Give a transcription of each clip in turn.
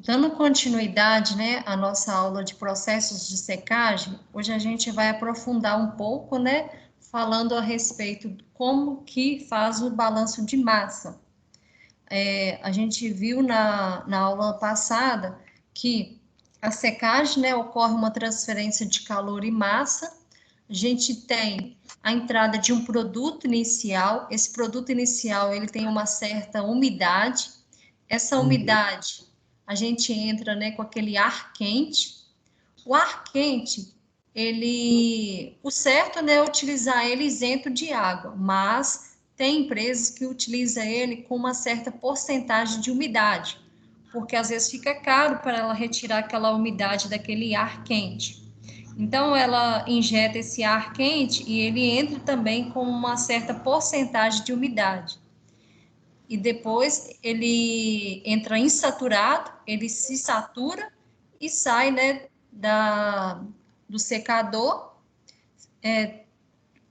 Dando continuidade, né, à nossa aula de processos de secagem, hoje a gente vai aprofundar um pouco, né, falando a respeito de como que faz o balanço de massa. A gente viu na aula passada que a secagem, né, ocorre uma transferência de calor e massa. A gente tem a entrada de um produto inicial. Esse produto inicial ele tem uma certa umidade. Essa umidade a gente entra, né, com aquele ar quente. O ar quente, o certo, né, é utilizar ele isento de água, mas tem empresas que utilizam ele com uma certa porcentagem de umidade, porque às vezes fica caro para ela retirar aquela umidade daquele ar quente. Então, ela injeta esse ar quente e ele entra também com uma certa porcentagem de umidade. E depois ele entra insaturado, ele se satura e sai, né, do secador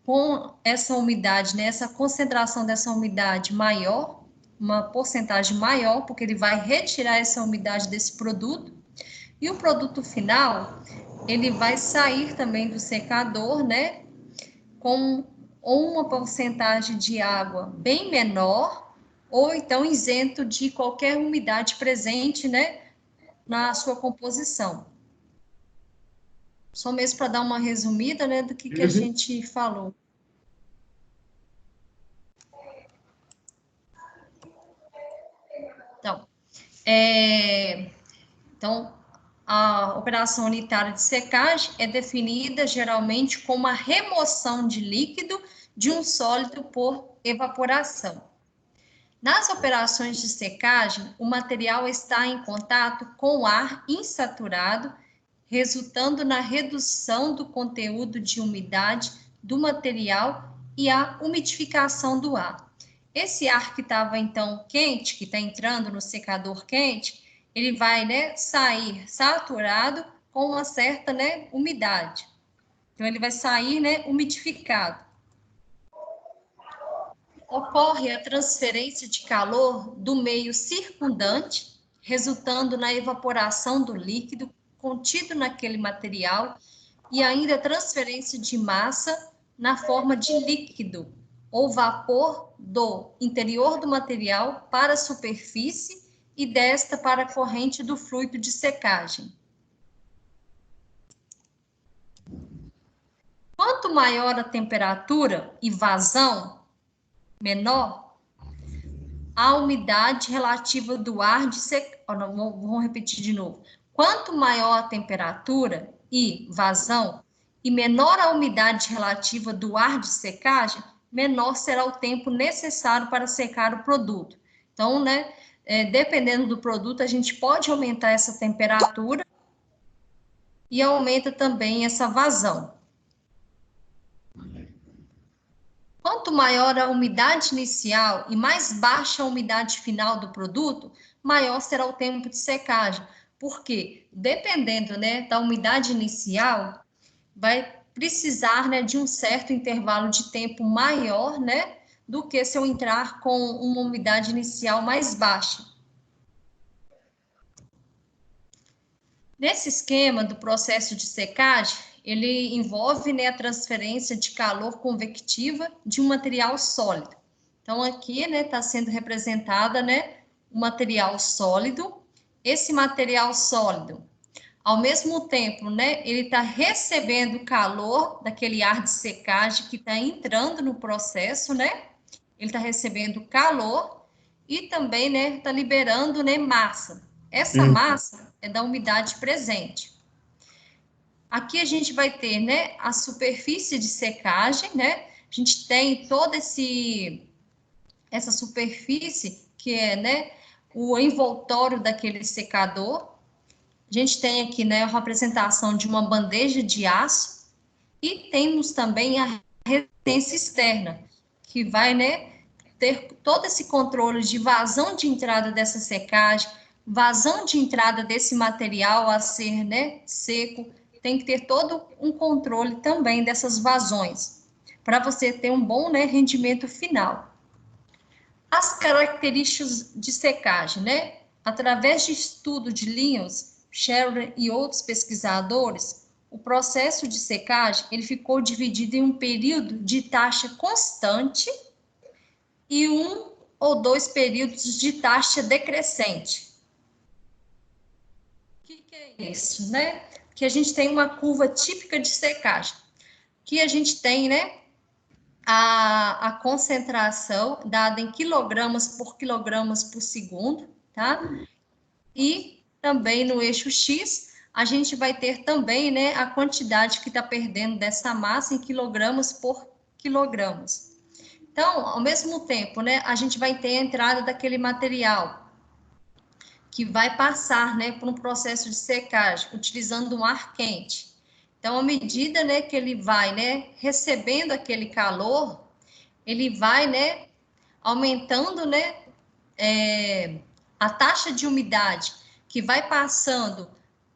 com essa umidade, né, essa concentração dessa umidade maior, uma porcentagem maior, porque ele vai retirar essa umidade desse produto. E o produto final, ele vai sair também do secador, né, com uma porcentagem de água bem menor, ou então isento de qualquer umidade presente, né, na sua composição. Só mesmo para dar uma resumida, né, do que a gente falou. Então, então, a operação unitária de secagem é definida geralmente como a remoção de líquido de um sólido por evaporação. Nas operações de secagem, o material está em contato com o ar insaturado, resultando na redução do conteúdo de umidade do material e a umidificação do ar. Esse ar que estava, então, quente, que está entrando no secador quente, ele vai, né, sair saturado com uma certa, né, umidade. Então, ele vai sair, né, umidificado. Ocorre a transferência de calor do meio circundante, resultando na evaporação do líquido contido naquele material e ainda a transferência de massa na forma de líquido ou vapor do interior do material para a superfície e desta para a corrente do fluido de secagem. Quanto maior a temperatura e vazão, menor a umidade relativa do ar de secagem. Vamos repetir de novo. Quanto maior a temperatura e vazão e menor a umidade relativa do ar de secagem, menor será o tempo necessário para secar o produto. Então, né, dependendo do produto, a gente pode aumentar essa temperatura e aumenta também essa vazão. Quanto maior a umidade inicial e mais baixa a umidade final do produto, maior será o tempo de secagem. Porque, dependendo, né, da umidade inicial, vai precisar, né, de um certo intervalo de tempo maior, né, do que se eu entrar com uma umidade inicial mais baixa. Nesse esquema do processo de secagem, ele envolve, né, a transferência de calor convectiva de um material sólido. Então, aqui, né, está sendo representada, né, o material sólido. Esse material sólido, ao mesmo tempo, né, ele está recebendo calor daquele ar de secagem que está entrando no processo, né? Ele está recebendo calor e também, né, está liberando, né, massa. Essa massa é da umidade presente. Aqui a gente vai ter, né, a superfície de secagem, né? A gente tem toda essa superfície que é, né, o envoltório daquele secador. A gente tem aqui, né, a representação de uma bandeja de aço e temos também a resistência externa, que vai, né, ter todo esse controle de vazão de entrada dessa secagem, vazão de entrada desse material a ser, né, seco, tem que ter todo um controle também dessas vazões, para você ter um bom, né, rendimento final. As características de secagem, né? através de estudo de Linus, Sherry e outros pesquisadores, o processo de secagem ele ficou dividido em um período de taxa constante e 1 ou 2 períodos de taxa decrescente. O que é isso, né? Que a gente tem uma curva típica de secagem, que a gente tem, né, a concentração dada em quilogramas por segundo, tá? E também no eixo X, a gente vai ter também, né, a quantidade que está perdendo dessa massa em quilogramas por quilogramas. Então, ao mesmo tempo, né, a gente vai ter a entrada daquele material que vai passar, né, por um processo de secagem, utilizando um ar quente. Então, à medida, né, que ele vai, né, recebendo aquele calor, ele vai, né, aumentando, né, a taxa de umidade que vai passando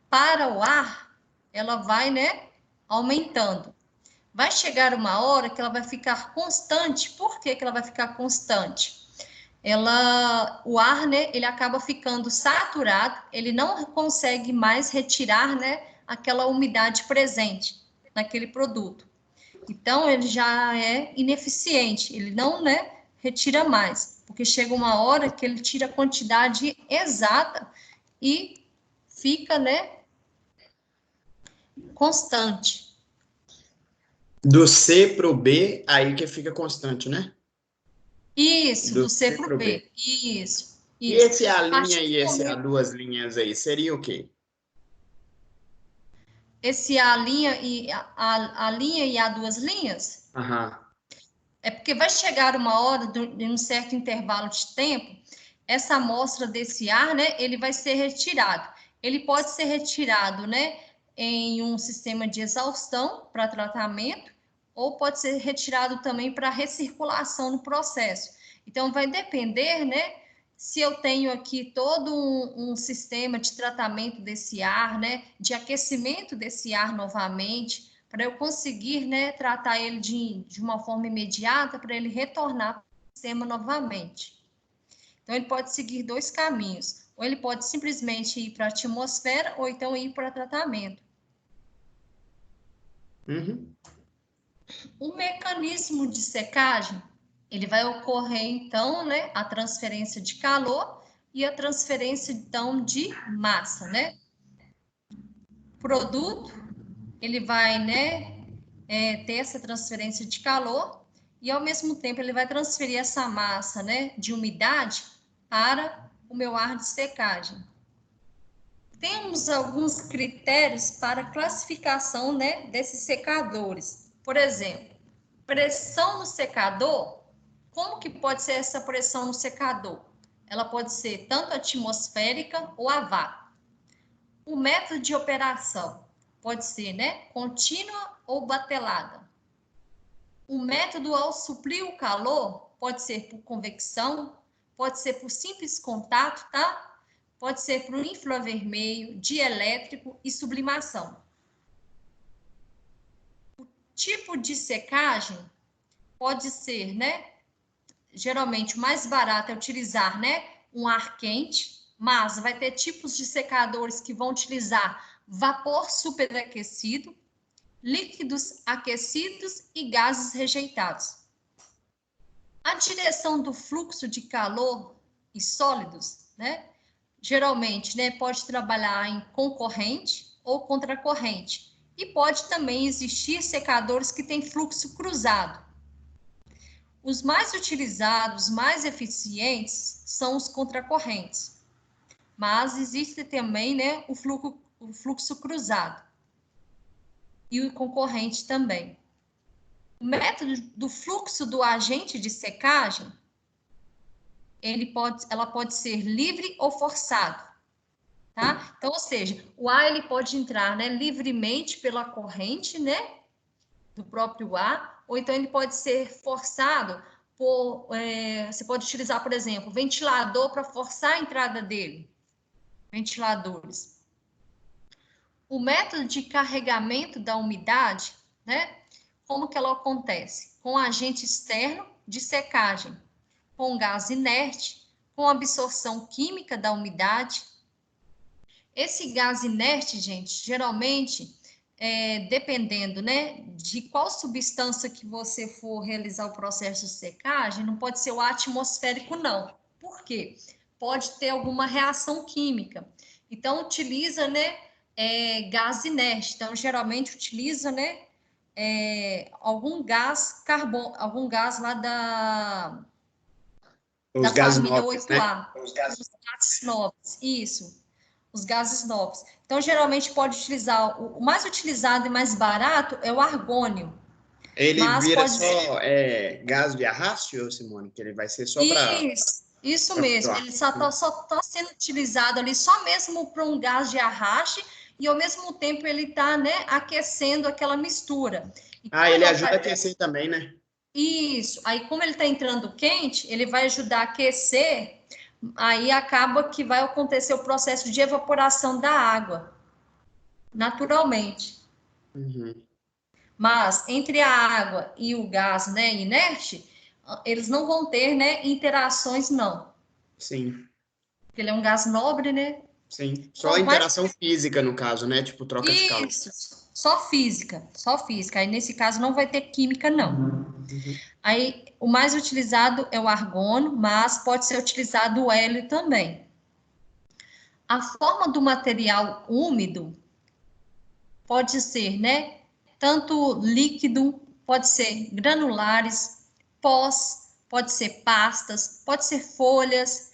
para o ar, ela vai, né, aumentando. Vai chegar uma hora que ela vai ficar constante. Por que que ela vai ficar constante? O ar, né, ele acaba ficando saturado, ele não consegue mais retirar, né, aquela umidade presente naquele produto. Então, ele já é ineficiente, ele não, né, retira mais, porque chega uma hora que ele tira a quantidade exata e fica, né, constante. Do C para o B, aí que fica constante, né? Isso, Do do C C para para o o B. B. Isso, E isso. esse A' A partir e do esse A momento, duas linhas aí, seria o quê? esse A linha e a linha e a duas linhas, Aham. é porque vai chegar uma hora, de um certo intervalo de tempo, essa amostra desse ar, né, ele vai ser retirado. Ele pode ser retirado, né, em um sistema de exaustão para tratamento, ou pode ser retirado também para recirculação no processo. Então, vai depender, né, se eu tenho aqui todo um sistema de tratamento desse ar, né, de aquecimento desse ar novamente, para eu conseguir, né, tratar ele de uma forma imediata, para ele retornar para o sistema novamente. Então, ele pode seguir dois caminhos. Ou ele pode simplesmente ir para a atmosfera, ou então ir para tratamento. Uhum. O mecanismo de secagem, ele vai ocorrer, então, né, a transferência de calor e a transferência, então, de massa, né? Produto, ele vai, né, ter essa transferência de calor e, ao mesmo tempo, ele vai transferir essa massa, né, de umidade para o meu ar de secagem. Temos alguns critérios para classificação, né, desses secadores. Por exemplo, pressão no secador. Como que pode ser essa pressão no secador? Ela pode ser tanto atmosférica ou a vácuo. O método de operação pode ser, né, contínua ou batelada. O método ao suprir o calor pode ser por convecção, pode ser por simples contato, tá? Pode ser por infravermelho, dielétrico e sublimação. O tipo de secagem pode ser, né? Geralmente o mais barato é utilizar, né, um ar quente, mas vai ter tipos de secadores que vão utilizar vapor superaquecido, líquidos aquecidos e gases rejeitados. A direção do fluxo de calor e sólidos, né? Geralmente, né, pode trabalhar em concorrente ou contracorrente. E pode também existir secadores que têm fluxo cruzado. Os mais utilizados, mais eficientes, são os contracorrentes. Mas existe também, né, o fluxo cruzado. E o concorrente também. O método do fluxo do agente de secagem, ela pode ser livre ou forçado, tá? Então, ou seja, o ar ele pode entrar, né, livremente pela corrente, né, do próprio ar, ou então ele pode ser forçado você pode utilizar, por exemplo, ventilador para forçar a entrada dele, ventiladores. O método de carregamento da umidade, né? Como que ela acontece? Com agente externo de secagem, com gás inerte, com absorção química da umidade. Esse gás inerte, gente, geralmente, dependendo, né, de qual substância que você for realizar o processo de secagem, não pode ser o atmosférico, não. Por quê? Pode ter alguma reação química. Então, utiliza, né, gás inerte. Então, geralmente, utiliza, né, algum gás algum gás lá Os da gases família nobres, né? 8A, os gases nobres, isso, os gases nobres. Então, geralmente pode utilizar, o mais utilizado e mais barato é o argônio, Ele mas vira pode ser... só gás de arraste, ô Simone, que ele vai ser só para Isso mesmo, flutuar. ele só tá sendo utilizado ali só mesmo para um gás de arraste e, ao mesmo tempo, ele está, né, aquecendo aquela mistura. E Ah, ele quando ajuda a aquecer também, né? Isso, aí como ele está entrando quente, ele vai ajudar a aquecer, aí acaba que vai acontecer o processo de evaporação da água, naturalmente. Uhum. Mas entre a água e o gás, né, inerte, eles não vão ter, né, interações, não. Sim, Porque ele é um gás nobre, né? sim. Só a Quanto mais interação física, no caso, né? Tipo, troca de calor. isso, só física, só física. Aí nesse caso não vai ter química, não. Uhum. Aí o mais utilizado é o argônio, mas pode ser utilizado o hélio também. A forma do material úmido pode ser, né? Tanto líquido, pode ser granulares, pós, pode ser pastas, pode ser folhas,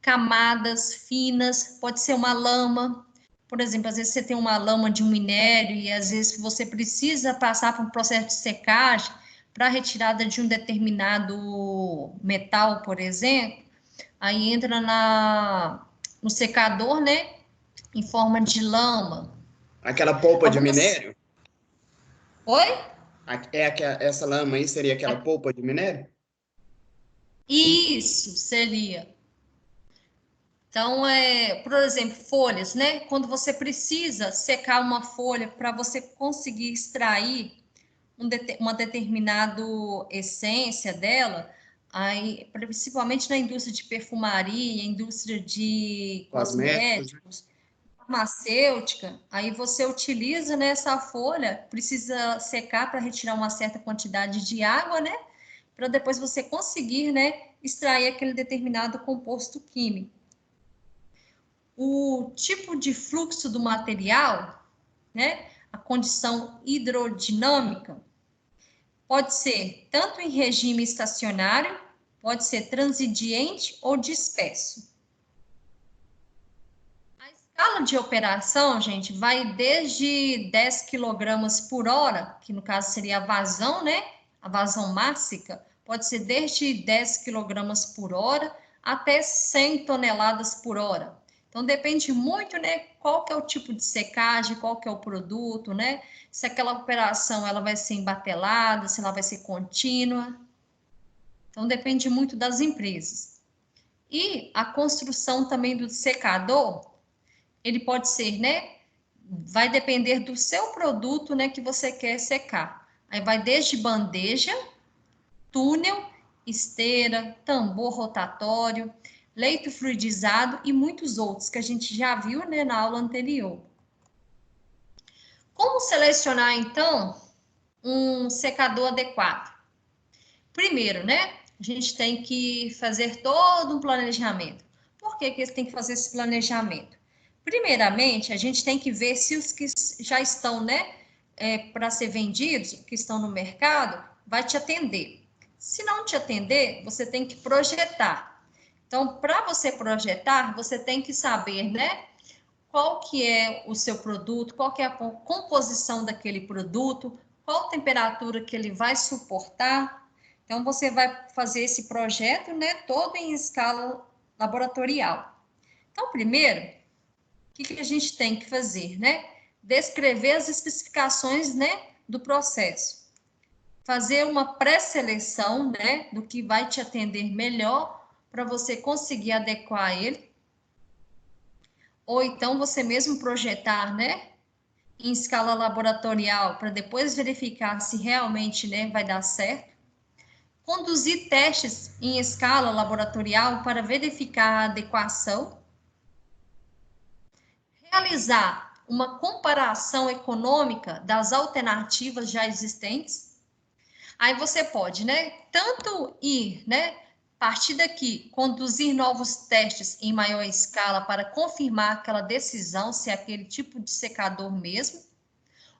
camadas finas, pode ser uma lama. Por exemplo, às vezes você tem uma lama de um minério e às vezes você precisa passar por um processo de secagem para retirada de um determinado metal, por exemplo. Aí entra no secador, né? Em forma de lama. Aquela polpa de Algumas. minério? Oi? Essa lama aí seria aquela polpa de minério? Isso seria. Então, por exemplo, folhas, né? Quando você precisa secar uma folha para você conseguir extrair uma determinada essência dela, aí, principalmente na indústria de perfumaria, indústria de Cosméticos, né? cosméticos, farmacêutica, aí você utiliza nessa folha, precisa secar para retirar uma certa quantidade de água, né? Para depois você conseguir, né, extrair aquele determinado composto químico. O tipo de fluxo do material, né, a condição hidrodinâmica, pode ser tanto em regime estacionário, pode ser transiente ou disperso. A escala de operação, gente, vai desde 10 kg por hora, que no caso seria a vazão, né? A vazão máxima, pode ser desde 10 kg por hora até 100 toneladas por hora. Então, depende muito, né, qual que é o tipo de secagem, qual que é o produto, né? Se aquela operação ela vai ser embatelada, se ela vai ser contínua. Então, depende muito das empresas. E a construção também do secador, ele pode ser, né? Vai depender do seu produto, né, que você quer secar. Aí vai desde bandeja, túnel, esteira, tambor rotatório, leito fluidizado e muitos outros que a gente já viu, né, na aula anterior. Como selecionar, então, um secador adequado? Primeiro, né, a gente tem que fazer todo um planejamento. Por que que tem que fazer esse planejamento? Primeiramente, a gente tem que ver se os que já estão, né, para ser vendidos, que estão no mercado, vai te atender. Se não te atender, você tem que projetar. Então, para você projetar, você tem que saber, né, qual que é o seu produto, qual que é a composição daquele produto, qual temperatura que ele vai suportar. Então, você vai fazer esse projeto, né, todo em escala laboratorial. Então, primeiro, o que a gente tem que fazer, né? Descrever as especificações, né, do processo. Fazer uma pré-seleção, né, do que vai te atender melhor para você conseguir adequar ele. Ou então você mesmo projetar, né, em escala laboratorial para depois verificar se realmente, né, vai dar certo. conduzir testes em escala laboratorial para verificar a adequação, realizar uma comparação econômica das alternativas já existentes. Aí você pode, né, tanto ir, né, partir daqui, conduzir novos testes em maior escala para confirmar aquela decisão, se é aquele tipo de secador mesmo,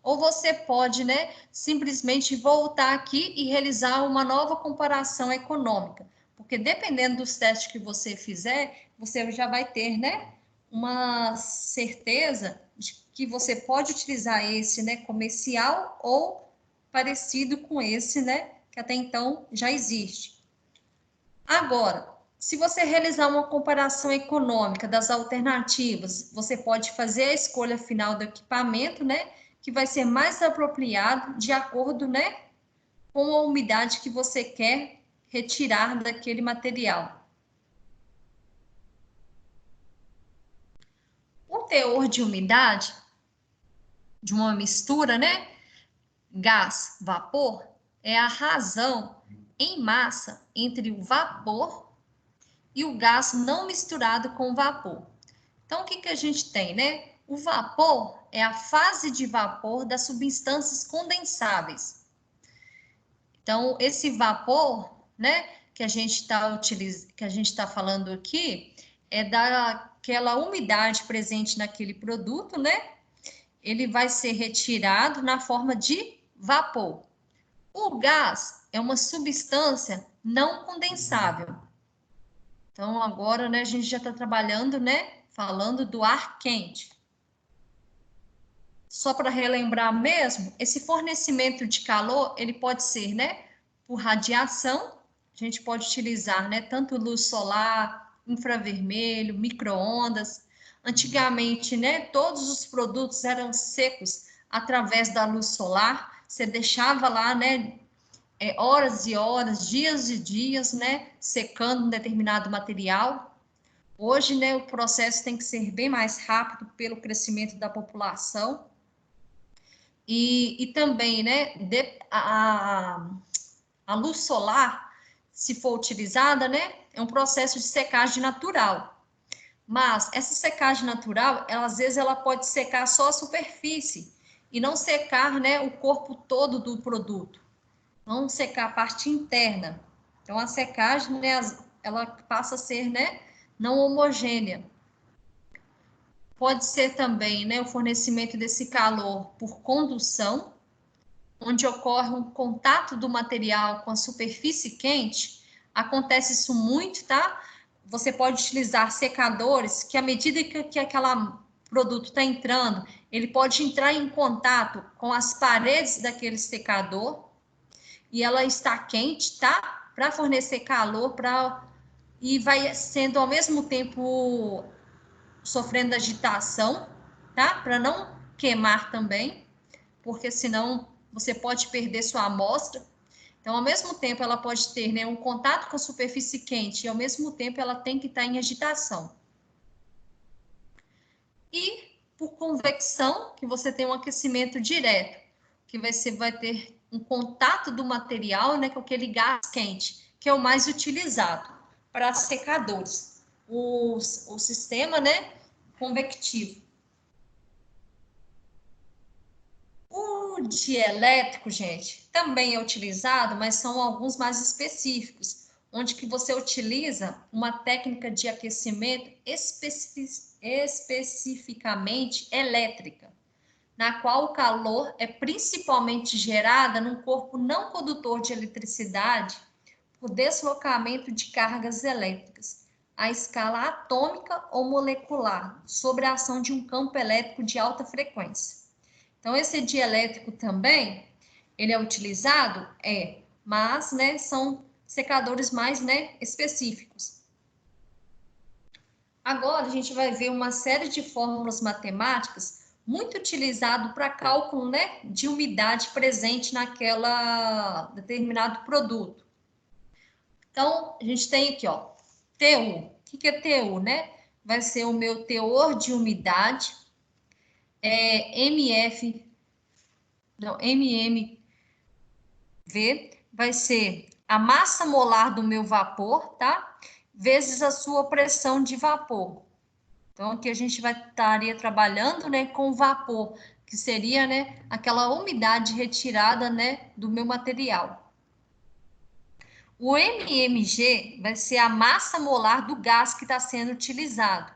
ou você pode, né, simplesmente voltar aqui e realizar uma nova comparação econômica, porque dependendo dos testes que você fizer, você já vai ter, né, uma certeza de que você pode utilizar esse, né, comercial ou parecido com esse, né, que até então já existe. Agora, se você realizar uma comparação econômica das alternativas, você pode fazer a escolha final do equipamento, né, que vai ser mais apropriado de acordo, né, com a umidade que você quer retirar daquele material. O teor de umidade de uma mistura, né, gás-vapor, é a razão em massa entre o vapor e o gás não misturado com o vapor. Então, o que a gente tem, né? O vapor é a fase de vapor das substâncias condensáveis. Então, esse vapor, né, que a gente está falando aqui, é daquela umidade presente naquele produto, né? Ele vai ser retirado na forma de vapor. O gás é uma substância não condensável. Então, agora, né, a gente já está trabalhando, né, falando do ar quente. Só para relembrar mesmo, esse fornecimento de calor, ele pode ser, né, por radiação, a gente pode utilizar, né, tanto luz solar, infravermelho, micro-ondas. Antigamente, né, todos os produtos eram secos através da luz solar, você deixava lá, né, horas e horas, dias e dias, né, secando um determinado material. Hoje, né, o processo tem que ser bem mais rápido pelo crescimento da população. E também, né, a luz solar, se for utilizada, né, é um processo de secagem natural. Mas essa secagem natural, às vezes ela pode secar só a superfície e não secar, né, o corpo todo do produto. Não secar a parte interna. Então, a secagem, né, ela passa a ser, né, não homogênea. Pode ser também, né, o fornecimento desse calor por condução, onde ocorre um contato do material com a superfície quente. Acontece isso muito, tá? Você pode utilizar secadores que, à medida que aquele produto está entrando, ele pode entrar em contato com as paredes daquele secador e ela está quente, tá? Para fornecer calor, e vai sendo ao mesmo tempo sofrendo agitação, tá? Para não queimar também, porque senão você pode perder sua amostra. Então, ao mesmo tempo, ela pode ter, né, um contato com a superfície quente e, ao mesmo tempo, ela tem que estar em agitação. E, por convecção, que você tem um aquecimento direto, que você vai ter um contato do material, né, com aquele gás quente, que é o mais utilizado para secadores. O sistema, né, convectivo. O dielétrico, gente, também é utilizado, mas são alguns mais específicos, onde que você utiliza uma técnica de aquecimento especificamente elétrica, na qual o calor é principalmente gerado num corpo não condutor de eletricidade por deslocamento de cargas elétricas, à escala atômica ou molecular, sobre a ação de um campo elétrico de alta frequência. Então, esse dielétrico também, ele é utilizado? Mas, né, são secadores mais, né, específicos. Agora, a gente vai ver uma série de fórmulas matemáticas muito utilizado para cálculo, né, de umidade presente naquela determinado produto. Então, a gente tem aqui, ó, TU. O que é TU, né? Vai ser o meu teor de umidade, MMV, vai ser a massa molar do meu vapor, tá? Vezes a sua pressão de vapor. Então, aqui a gente estaria trabalhando, né, com vapor, que seria, né, aquela umidade retirada, né, do meu material. O mmg vai ser a massa molar do gás que está sendo utilizado,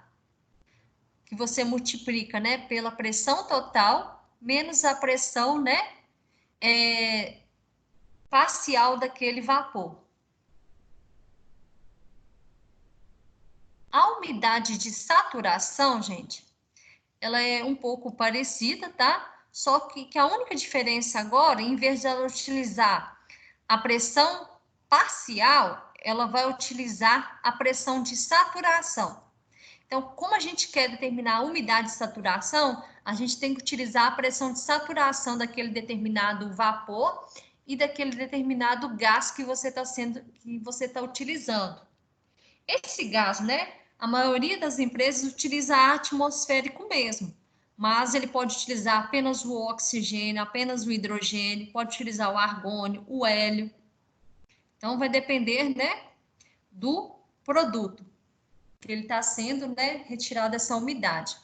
que você multiplica, né, pela pressão total menos a pressão, né, parcial daquele vapor. A umidade de saturação, gente, ela é um pouco parecida, tá? Só que a única diferença agora, em vez de ela utilizar a pressão parcial, ela vai utilizar a pressão de saturação. Então, como a gente quer determinar a umidade de saturação, a gente tem que utilizar a pressão de saturação daquele determinado vapor e daquele determinado gás que você está utilizando. Esse gás, né? A maioria das empresas utiliza atmosférico mesmo, mas ele pode utilizar apenas o oxigênio, apenas o hidrogênio, pode utilizar o argônio, o hélio. Então, vai depender, né, do produto que ele está sendo, né, retirada essa umidade.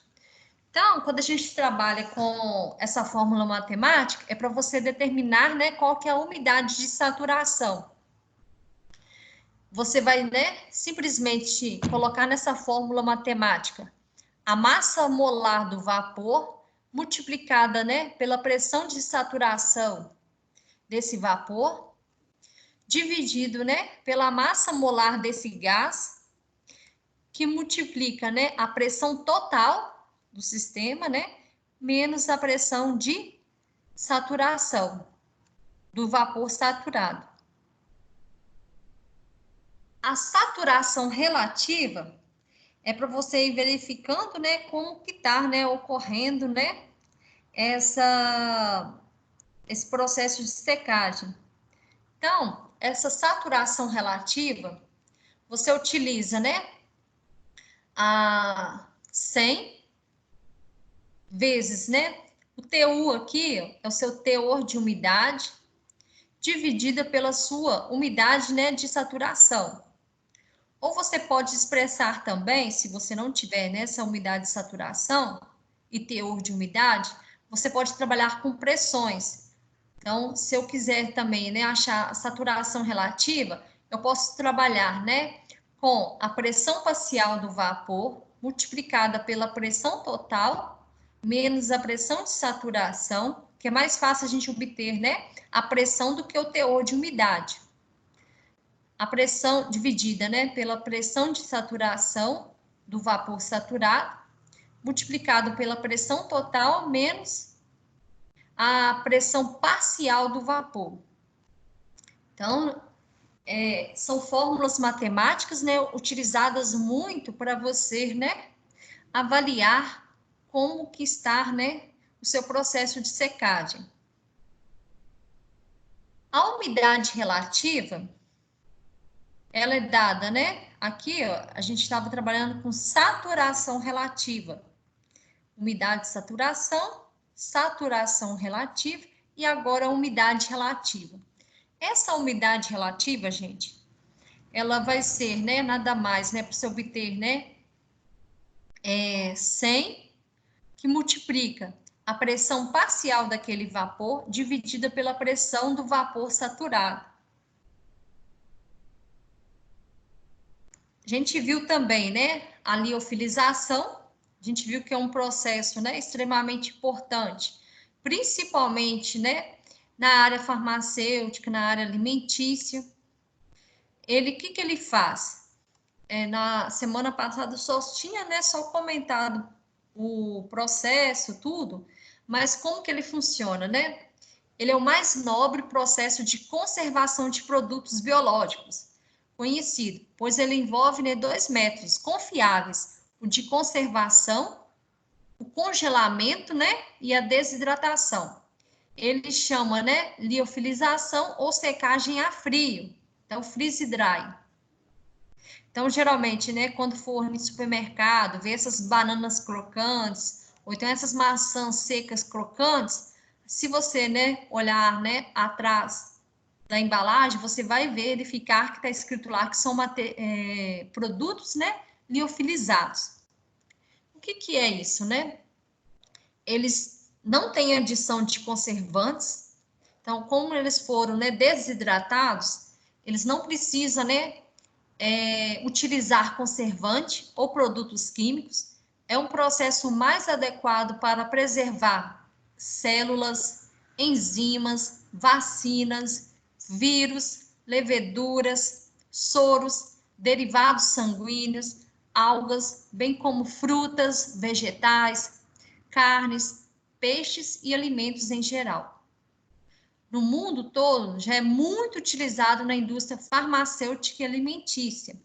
Então, quando a gente trabalha com essa fórmula matemática, é para você determinar, né, qual que é a umidade de saturação. Você vai, né, simplesmente colocar nessa fórmula matemática a massa molar do vapor multiplicada, né, pela pressão de saturação desse vapor, dividido, né, pela massa molar desse gás, que multiplica, né, a pressão total do sistema, né, menos a pressão de saturação do vapor saturado. A saturação relativa é para você ir verificando, né, como que está, né, ocorrendo, né, esse processo de secagem. Então, essa saturação relativa, você utiliza, né, a 100 vezes, né, o TU aqui é o seu teor de umidade, dividida pela sua umidade, né, de saturação. Ou você pode expressar também, se você não tiver nessa umidade de saturação e teor de umidade, você pode trabalhar com pressões. Então, se eu quiser também, né, achar a saturação relativa, eu posso trabalhar, né, com a pressão parcial do vapor multiplicada pela pressão total menos a pressão de saturação, que é mais fácil a gente obter, né, a pressão do que o teor de umidade. A pressão dividida, né, pela pressão de saturação do vapor saturado, multiplicado pela pressão total menos a pressão parcial do vapor. Então, são fórmulas matemáticas, né, utilizadas muito para você, né, avaliar como que está, né, o seu processo de secagem. A umidade relativa, ela é dada, né? Aqui, ó, a gente estava trabalhando com saturação relativa. Umidade de saturação, saturação relativa e agora a umidade relativa. Essa umidade relativa, gente, ela vai ser, né, nada mais, né, para você obter, né, 100, que multiplica a pressão parcial daquele vapor dividida pela pressão do vapor saturado. A gente viu também, né, a liofilização, a gente viu que é um processo, né, extremamente importante, principalmente, né, na área farmacêutica, na área alimentícia. O que ele faz? Na semana passada só tinha, né, só comentado o processo, tudo, mas como que ele funciona, né? Ele é o mais nobre processo de conservação de produtos biológicos conhecido, pois ele envolve, né, 2 métodos confiáveis, o de conservação, o congelamento, né, e a desidratação. Ele chama, né, liofilização ou secagem a frio, então freeze dry. Então, geralmente, né, quando for no supermercado, ver essas bananas crocantes, ou então essas maçãs secas crocantes, se você, né, olhar, né, atrás da embalagem, você vai verificar que está escrito lá que são produtos, né, liofilizados. O que é isso, né? Eles não têm adição de conservantes, então, como eles foram, né, desidratados, eles não precisam, né, utilizar conservante ou produtos químicos. É um processo mais adequado para preservar células, enzimas, vacinas, vírus, leveduras, soros, derivados sanguíneos, algas, bem como frutas, vegetais, carnes, peixes e alimentos em geral. No mundo todo, já é muito utilizado na indústria farmacêutica e alimentícia.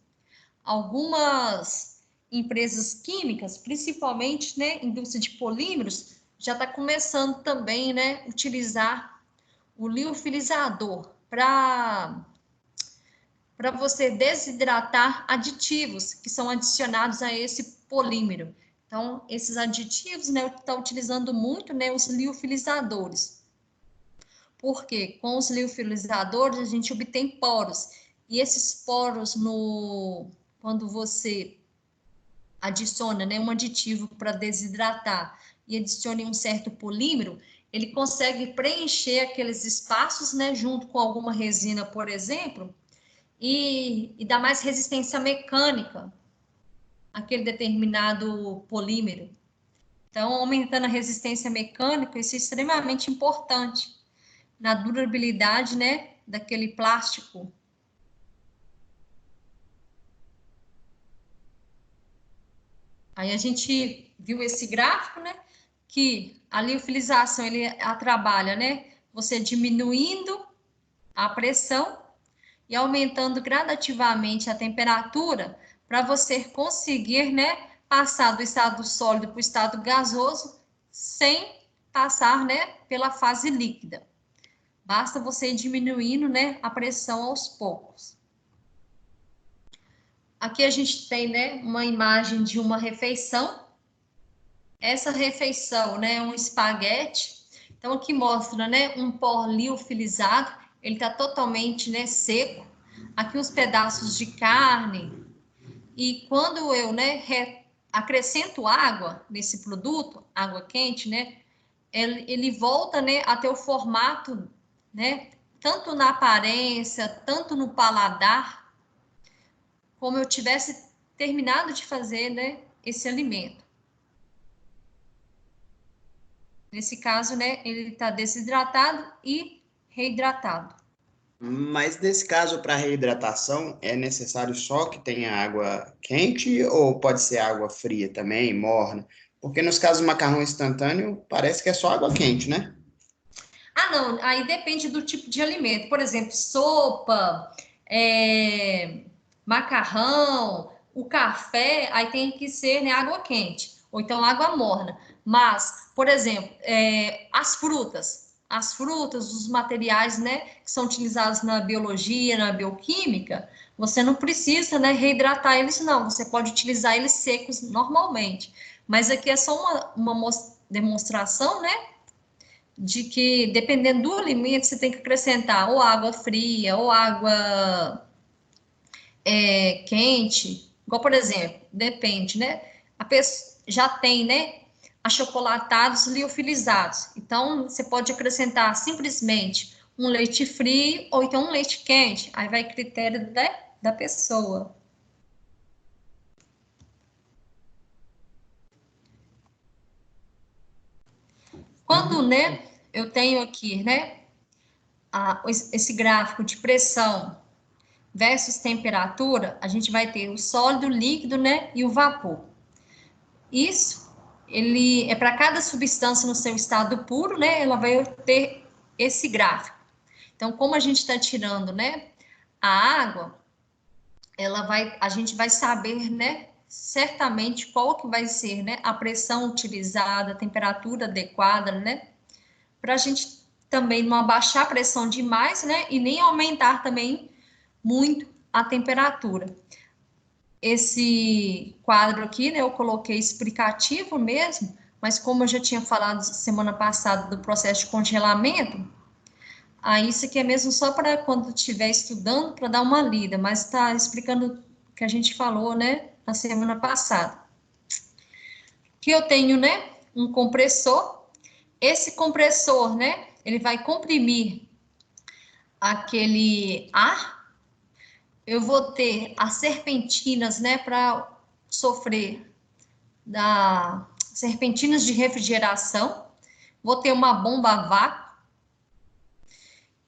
Algumas empresas químicas, principalmente, né, indústria de polímeros, já está começando também, né, utilizar o liofilizador para você desidratar aditivos que são adicionados a esse polímero. Então, esses aditivos, né, estão utilizando muito, né, os liofilizadores. Porque com os liofilizadores a gente obtém poros. E esses poros, quando você adiciona, né, um aditivo para desidratar e adicione um certo polímero, ele consegue preencher aqueles espaços, né, junto com alguma resina, por exemplo, e dá mais resistência mecânica àquele determinado polímero. Então, aumentando a resistência mecânica, isso é extremamente importante na durabilidade, né, daquele plástico. Aí a gente viu esse gráfico, né, que a liofilização, ele trabalha, né, você diminuindo a pressão e aumentando gradativamente a temperatura para você conseguir, né, passar do estado sólido para o estado gasoso sem passar, né, pela fase líquida. Basta você ir diminuindo, né, a pressão aos poucos. Aqui a gente tem, né, uma imagem de uma refeição. Essa refeição, né, é um espaguete. Então, aqui mostra, né, um pó liofilizado. Ele está totalmente, né, seco. Aqui uns pedaços de carne. E quando eu, né, acrescento água nesse produto, água quente, né, ele volta, né, a ter o formato, né, tanto na aparência, tanto no paladar, como eu tivesse terminado de fazer, né, esse alimento. Nesse caso, né, ele está desidratado e reidratado. Mas nesse caso, para reidratação, é necessário só que tenha água quente ou pode ser água fria também, morna? Porque nos casos do macarrão instantâneo, parece que é só água quente, né? Ah, não, aí depende do tipo de alimento. Por exemplo, sopa, macarrão, o café, aí tem que ser, né, água quente, ou então água morna. Mas, por exemplo, as frutas, os materiais, né, que são utilizados na biologia, na bioquímica, você não precisa, né, reidratar eles, não. Você pode utilizar eles secos normalmente. Mas aqui é só uma demonstração, né, de que, dependendo do alimento, você tem que acrescentar ou água fria, ou água quente. Igual, por exemplo, depende, né? A pessoa já tem, né, achocolatados liofilizados. Então, você pode acrescentar simplesmente um leite frio ou então um leite quente. Aí vai critério da pessoa. Quando, né, eu tenho aqui, né, esse gráfico de pressão versus temperatura, a gente vai ter o sólido, o líquido, né, e o vapor. Isso, ele é para cada substância no seu estado puro, né, ela vai ter esse gráfico. Então, como a gente está tirando, né, a água, a gente vai saber, né, certamente qual que vai ser, né, a pressão utilizada, a temperatura adequada, né, para a gente também não abaixar a pressão demais, né, e nem aumentar também muito a temperatura. Esse quadro aqui, né, eu coloquei explicativo mesmo, mas como eu já tinha falado semana passada do processo de congelamento, Isso aqui é mesmo só para quando estiver estudando, para dar uma lida, mas está explicando o que a gente falou, né, na semana passada. Que eu tenho, né, um compressor. Esse compressor, né, ele vai comprimir aquele ar. Eu vou ter as serpentinas, né, para sofrer serpentinas de refrigeração. Vou ter uma bomba a vácuo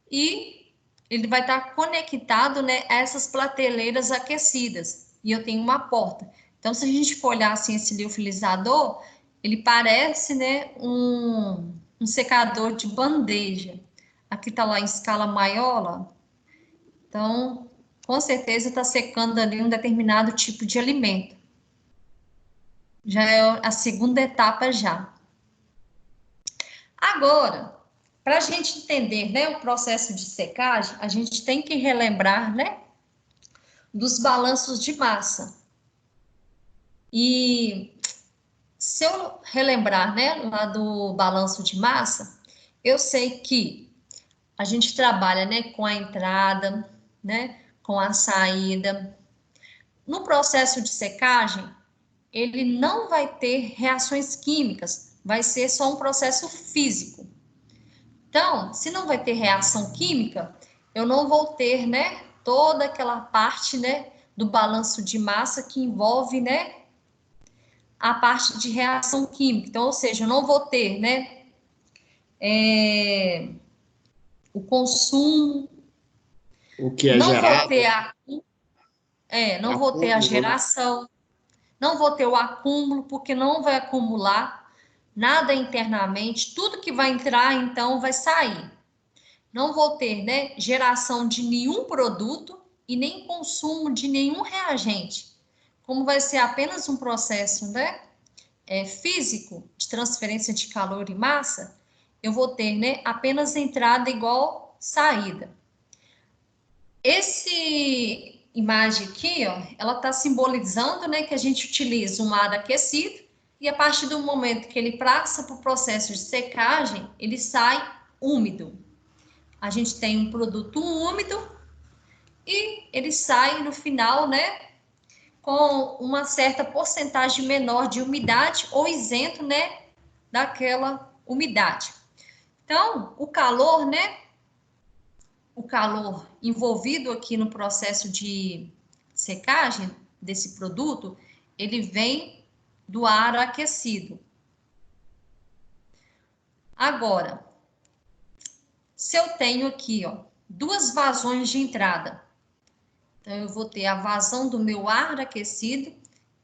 e ele vai estar conectado, né, a essas prateleiras aquecidas. E eu tenho uma porta. Então, se a gente for olhar assim esse liofilizador, ele parece, né, um secador de bandeja. Aqui está lá em escala maior, ó. Então, com certeza está secando ali um determinado tipo de alimento. Já é a segunda etapa já. Agora, para a gente entender, né, o processo de secagem, a gente tem que relembrar, né, dos balanços de massa. E se eu relembrar, né, lá do balanço de massa, eu sei que a gente trabalha, né, com a entrada, né, com a saída. No processo de secagem, ele não vai ter reações químicas, vai ser só um processo físico. Então, se não vai ter reação química, eu não vou ter, né, toda aquela parte, né, do balanço de massa que envolve, né, a parte de reação química. Então, ou seja, eu não vou ter, né, o consumo, O que é não vou gerado, ter não vou ter a acúmulo, né? geração, não vou ter o acúmulo, porque não vai acumular nada internamente, tudo que vai entrar, então, vai sair. Não vou ter, né, geração de nenhum produto e nem consumo de nenhum reagente. Como vai ser apenas um processo, né, físico de transferência de calor e massa, eu vou ter, né, apenas entrada igual saída. Esse imagem aqui, ó, ela está simbolizando, né, que a gente utiliza um ar aquecido e a partir do momento que ele passa para o processo de secagem, ele sai úmido. A gente tem um produto úmido e ele sai no final, né, com uma certa porcentagem menor de umidade ou isento, né, daquela umidade. Então, o calor, né, o calor envolvido aqui no processo de secagem desse produto, ele vem do ar aquecido. Agora, se eu tenho aqui, ó, duas vazões de entrada, então eu vou ter a vazão do meu ar aquecido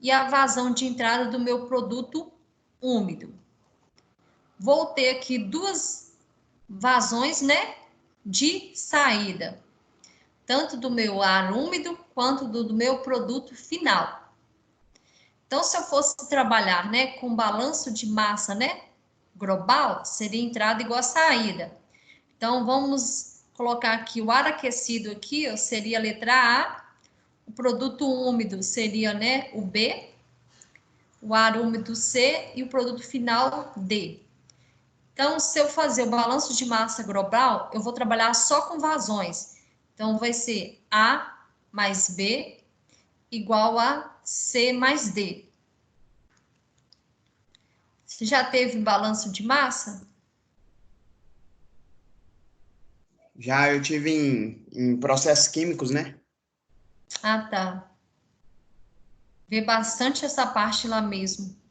e a vazão de entrada do meu produto úmido. Vou ter aqui duas vazões, né, de saída, tanto do meu ar úmido quanto do meu produto final. Então, se eu fosse trabalhar, né, com balanço de massa, né, global, seria entrada igual a saída. Então, vamos colocar aqui o ar aquecido aqui, ó, seria a letra A, o produto úmido seria, né, o B, o ar úmido C e o produto final D. Então, se eu fazer o balanço de massa global, eu vou trabalhar só com vazões. Então, vai ser A mais B igual a C mais D. Você já teve balanço de massa? Já eu tive em processos químicos, né? Ah, tá. Vê bastante essa parte lá mesmo.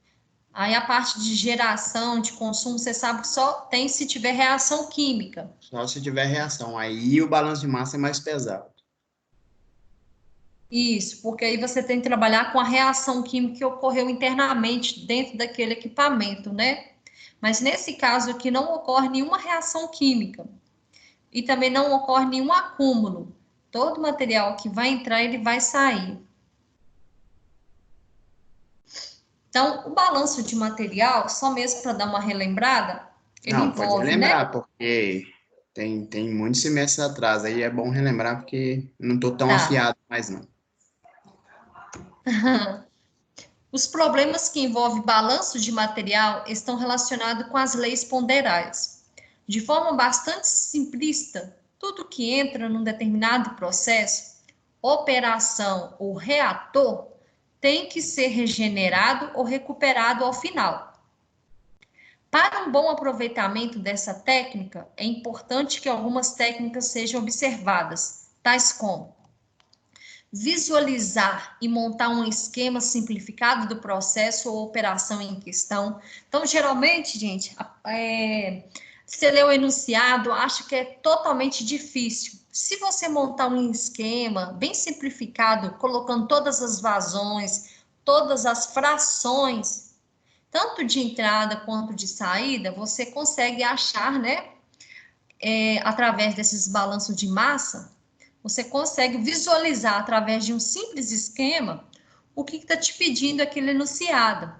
Aí a parte de geração, de consumo, você sabe que só tem se tiver reação química. Só se tiver reação. Aí o balanço de massa é mais pesado. Isso, porque aí você tem que trabalhar com a reação química que ocorreu internamente dentro daquele equipamento, né? Mas nesse caso aqui não ocorre nenhuma reação química e também não ocorre nenhum acúmulo. Todo material que vai entrar, ele vai sair. Então, o balanço de material, só mesmo para dar uma relembrada, ele Não, pode envolve, né? relembrar, porque tem muitos semestres atrás. Aí é bom relembrar, porque não estou tão Tá. afiado mais, não. Os problemas que envolvem balanço de material estão relacionados com as leis ponderais. de forma bastante simplista, tudo que entra num determinado processo, operação ou reator, tem que ser regenerado ou recuperado ao final. Para um bom aproveitamento dessa técnica, é importante que algumas técnicas sejam observadas, tais como visualizar e montar um esquema simplificado do processo ou operação em questão. Então, geralmente, gente, você lê o enunciado, acha que é totalmente difícil. Se você montar um esquema bem simplificado, colocando todas as vazões, todas as frações, tanto de entrada quanto de saída, você consegue achar, né, através desses balanços de massa, você consegue visualizar através de um simples esquema o que está te pedindo aquele enunciado.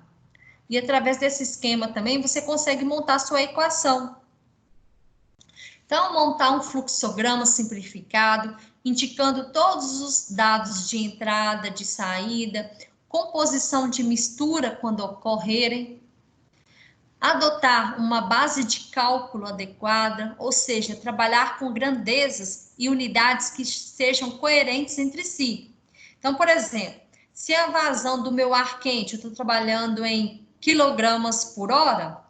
E através desse esquema também você consegue montar a sua equação. Então, montar um fluxograma simplificado, indicando todos os dados de entrada, de saída, composição de mistura quando ocorrerem, adotar uma base de cálculo adequada, ou seja, trabalhar com grandezas e unidades que sejam coerentes entre si. Então, por exemplo, se a vazão do meu ar quente, eu estou trabalhando em quilogramas por hora,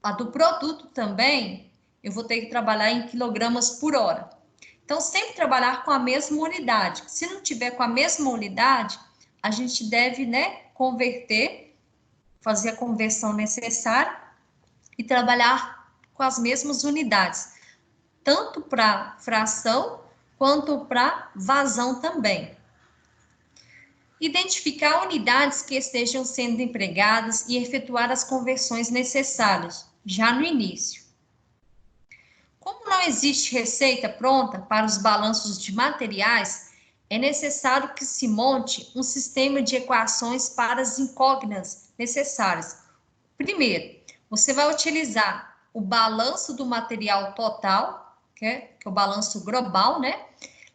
a do produto também, eu vou ter que trabalhar em quilogramas por hora. Então, sempre trabalhar com a mesma unidade. Se não tiver com a mesma unidade, a gente deve, né, converter, fazer a conversão necessária e trabalhar com as mesmas unidades, tanto para fração quanto para vazão também. Identificar unidades que estejam sendo empregadas e efetuar as conversões necessárias, já no início. Como não existe receita pronta para os balanços de materiais, é necessário que se monte um sistema de equações para as incógnitas necessárias. Primeiro, você vai utilizar o balanço do material total, que é o balanço global, né?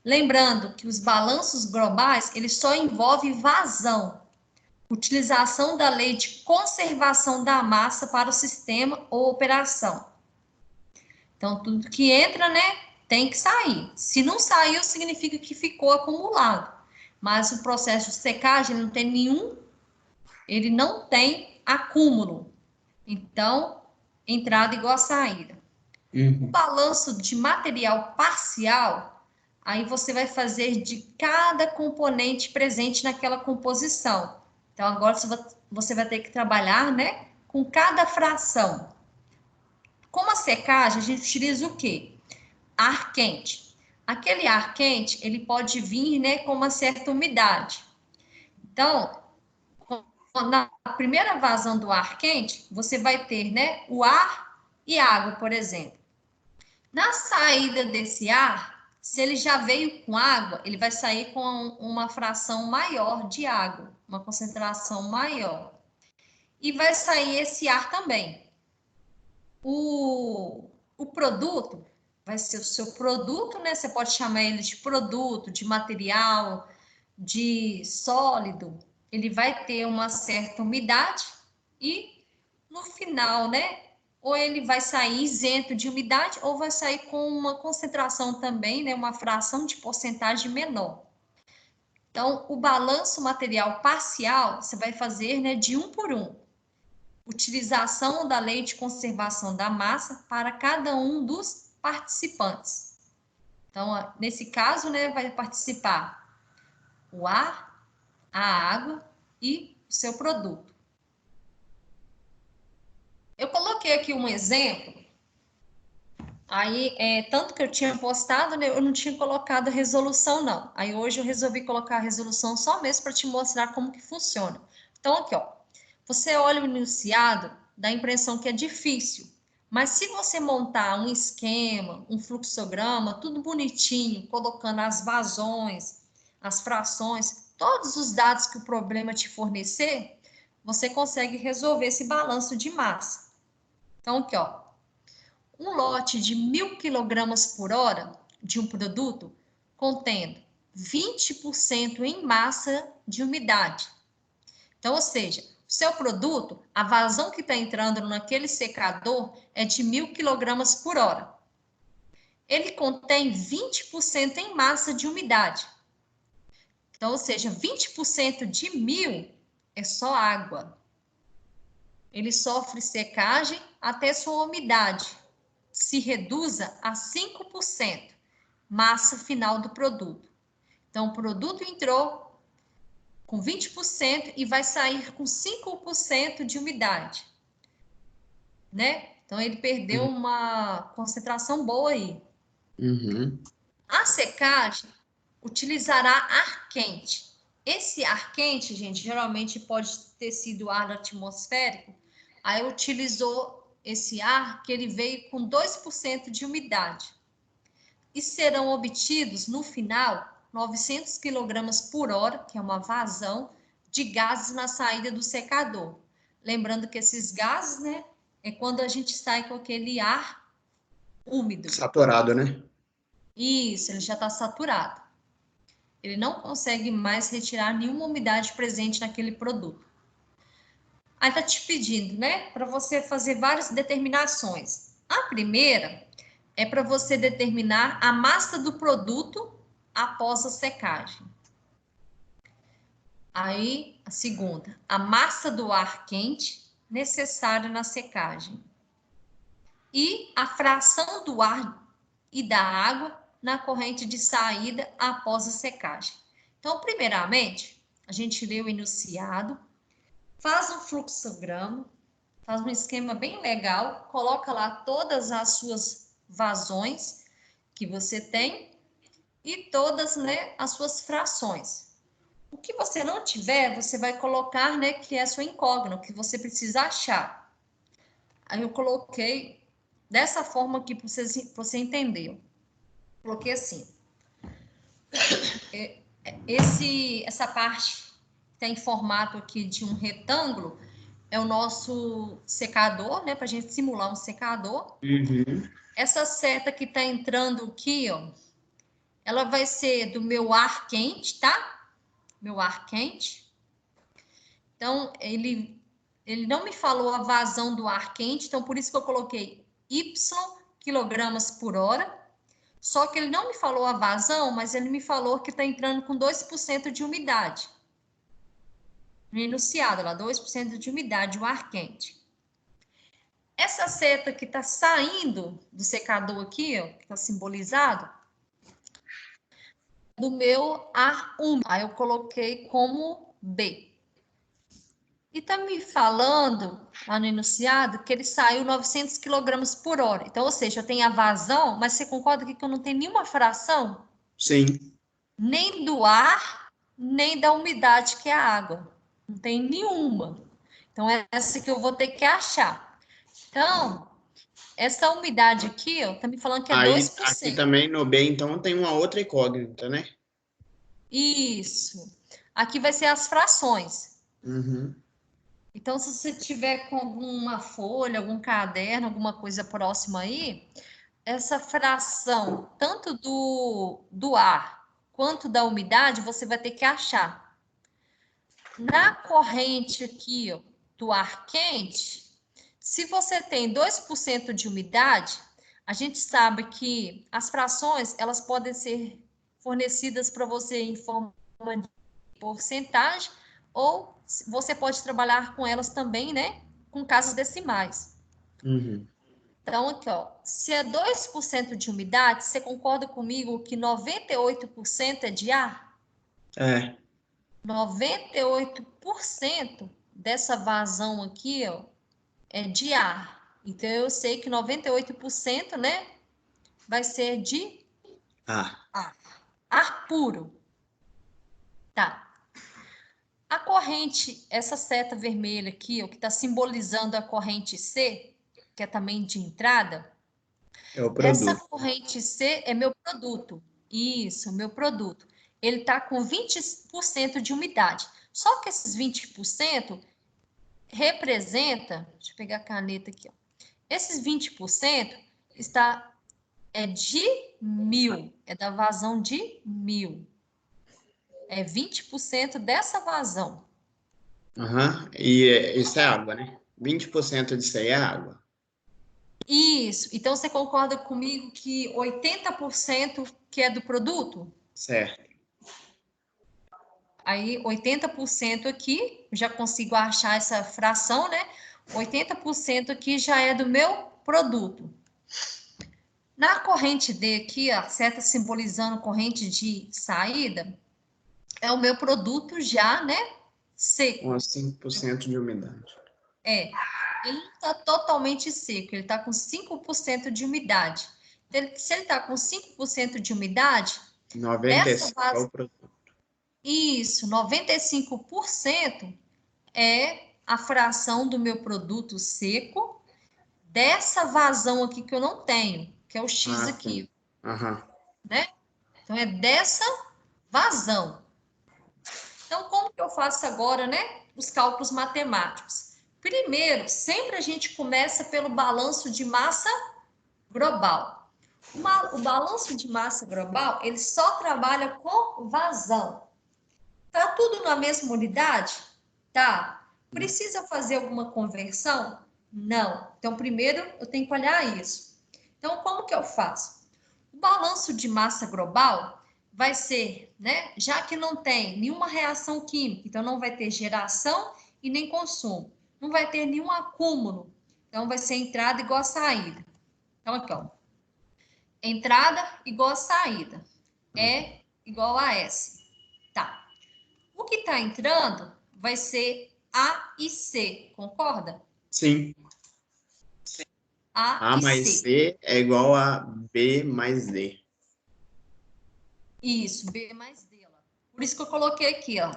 Lembrando que os balanços globais, eles só envolvem vazão, utilização da lei de conservação da massa para o sistema ou operação. Então, tudo que entra, né, tem que sair. Se não saiu, significa que ficou acumulado. Mas o processo de secagem não tem ele não tem acúmulo. Então, entrada igual a saída. O balanço de material parcial, aí você vai fazer de cada componente presente naquela composição. Então, agora você vai ter que trabalhar, né, com cada fração. Como a secagem, a gente utiliza o quê? Ar quente. Aquele ar quente, ele pode vir, né, com uma certa umidade. Então, na primeira vazão do ar quente, você vai ter, né, o ar e água, por exemplo. Na saída desse ar, se ele já veio com água, ele vai sair com uma fração maior de água, uma concentração maior. E vai sair esse ar também. O produto vai ser o seu produto, né? Você pode chamar ele de produto, de material, de sólido. Ele vai ter uma certa umidade e no final, né? Ou ele vai sair isento de umidade ou vai sair com uma concentração também, né? Uma fração de porcentagem menor. Então, o balanço material parcial você vai fazer, né, de 1 por 1. Utilização da lei de conservação da massa para cada um dos participantes. Então, nesse caso, né, vai participar o ar, a água e o seu produto. Eu coloquei aqui um exemplo, aí, tanto que eu tinha postado, né, eu não tinha colocado a resolução, não. Aí, hoje, eu resolvi colocar a resolução só mesmo para te mostrar como que funciona. Então, aqui, ó, você olha o enunciado, dá a impressão que é difícil, mas se você montar um esquema, um fluxograma, tudo bonitinho, colocando as vazões, as frações, todos os dados que o problema te fornecer, você consegue resolver esse balanço de massa. Então, aqui, ó, um lote de 1.000 quilogramas por hora de um produto contendo 20% em massa de umidade. Então, ou seja, Seu produto, a vazão que está entrando naquele secador é de 1.000 kg por hora. Ele contém 20% em massa de umidade. Então, ou seja, 20% de 1.000 é só água. Ele sofre secagem até sua umidade se reduza a 5%, massa final do produto. Então, o produto entrou com 20% e vai sair com 5% de umidade, né? Então, ele perdeu uma concentração boa aí. Uhum. A secagem utilizará ar quente. Esse ar quente, gente, geralmente pode ter sido ar atmosférico. Aí utilizou esse ar que ele veio com 2% de umidade. E serão obtidos, no final, 900 kg por hora, que é uma vazão, de gases na saída do secador. Lembrando que esses gases, né, é quando a gente sai com aquele ar úmido. Saturado, né? Isso, ele já está saturado. Ele não consegue mais retirar nenhuma umidade presente naquele produto. Aí está te pedindo, né, para você fazer várias determinações. A primeira é para você determinar a massa do produto após a secagem. Aí, a segunda, a massa do ar quente necessária na secagem. E a fração do ar e da água na corrente de saída após a secagem. Então, primeiramente, a gente lê o enunciado, faz um fluxograma, faz um esquema bem legal, coloca lá todas as suas vazões que você tem e todas, né, as suas frações. O que você não tiver, você vai colocar, né, que é a sua incógnita, que você precisa achar. Aí eu coloquei dessa forma aqui para você entender. Coloquei assim. Essa parte tem formato aqui de um retângulo, é o nosso secador, né, para a gente simular um secador. Uhum. Essa seta que está entrando aqui, ó, ela vai ser do meu ar quente, tá? Meu ar quente. Então, ele não me falou a vazão do ar quente, então por isso que eu coloquei Y quilogramas por hora. Só que ele não me falou a vazão, mas ele me falou que está entrando com 2% de umidade. No enunciado, lá, 2% de umidade, o ar quente. Essa seta que está saindo do secador aqui, ó, que está simbolizado, do meu ar úmido. Aí eu coloquei como B. E está me falando, lá no enunciado, que ele saiu 900 kg por hora. Então, ou seja, eu tenho a vazão, mas você concorda que eu não tenho nenhuma fração? Sim. Nem do ar, nem da umidade, que é a água. Não tem nenhuma. Então, é essa que eu vou ter que achar. Então, essa umidade aqui, ó, tá me falando que é Aí, aqui 2%. também no B, então, tem uma outra incógnita, né? Isso. Aqui vai ser as frações. Uhum. Então, se você tiver com alguma folha, algum caderno, alguma coisa próxima aí, essa fração, tanto do ar quanto da umidade, você vai ter que achar. Na corrente aqui, ó, do ar quente, se você tem 2% de umidade, a gente sabe que as frações, elas podem ser fornecidas para você em forma de porcentagem, ou você pode trabalhar com elas também, né, com casas decimais. Uhum. Então, aqui, ó, se é 2% de umidade, você concorda comigo que 98% é de ar? É. 98% dessa vazão aqui, ó, é de ar. Então, eu sei que 98%, né, vai ser de Ah. ar puro. Tá. A corrente, essa seta vermelha aqui, ó, que está simbolizando a corrente C, que é também de entrada, É o essa produto. corrente C é meu produto. Isso, meu produto. Ele está com 20% de umidade. Só que esses 20% representa, deixa eu pegar a caneta aqui, ó. Esses 20% é de 1.000, é da vazão de 1.000. É 20% dessa vazão. Aham. E isso é água, né? 20% disso aí é água. Isso. Então, você concorda comigo que 80% que é do produto? Certo. Aí, 80% aqui, já consigo achar essa fração, né? 80% aqui já é do meu produto. Na corrente D aqui, a seta simbolizando corrente de saída, é o meu produto já, né? Seco. Com 5% de umidade. É. Ele não está totalmente seco, ele está com 5% de umidade. Se ele está com 5% de umidade, dessa 95% é vazão. o produto. Isso, 95% é a fração do meu produto seco dessa vazão aqui que eu não tenho, que é o X Ah, aqui, sim. Aham. né? Então, é dessa vazão. Então, como que eu faço agora, né? Os cálculos matemáticos. Primeiro, sempre a gente começa pelo balanço de massa global. O balanço de massa global, ele só trabalha com vazão. Tá tudo na mesma unidade? Tá. Precisa fazer alguma conversão? Não. Então, primeiro eu tenho que olhar isso. Então, como que eu faço? O balanço de massa global vai ser, né? Já que não tem nenhuma reação química, então não vai ter geração e nem consumo. Não vai ter nenhum acúmulo. Então, vai ser entrada igual a saída. Então, aqui, ó. Entrada igual a saída. É igual a S. Tá. O que está entrando vai ser A e C, concorda? Sim. A A e mais C. C é igual a B mais D. Isso, B mais D. Ó. Por isso que eu coloquei aqui, ó.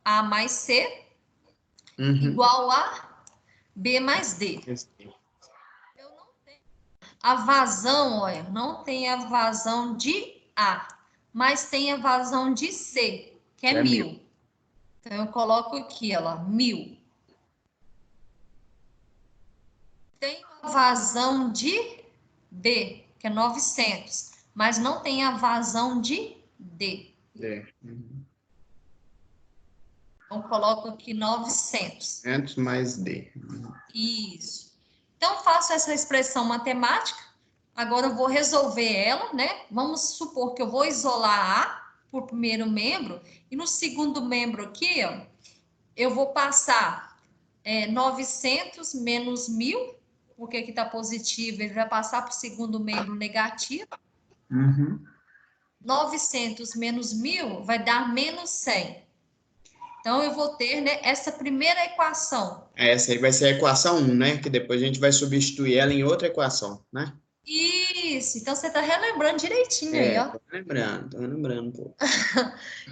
A mais C Uhum. igual a B mais D. Esse. Eu não tenho a vazão, olha, não tem a vazão de A, mas tem a vazão de C, que é É 1000. 1000. Então, eu coloco aqui, ó, 1000. Tem a vazão de B, que é 900, mas não tem a vazão de D. D. Uhum. Então, coloco aqui 900. 500 mais D. Isso. Então, faço essa expressão matemática. Agora, eu vou resolver ela, né? Vamos supor que eu vou isolar A por primeiro membro. E no segundo membro aqui, ó, eu vou passar 900 menos 1000, porque aqui está positivo, ele vai passar para o segundo membro negativo. Uhum. 900 menos 1000 vai dar menos 100. Então, eu vou ter, né, essa primeira equação. Essa aí vai ser a equação 1, né? Que depois a gente vai substituir ela em outra equação, né? Isso, então você está relembrando direitinho aí, ó. Tô lembrando um pouco.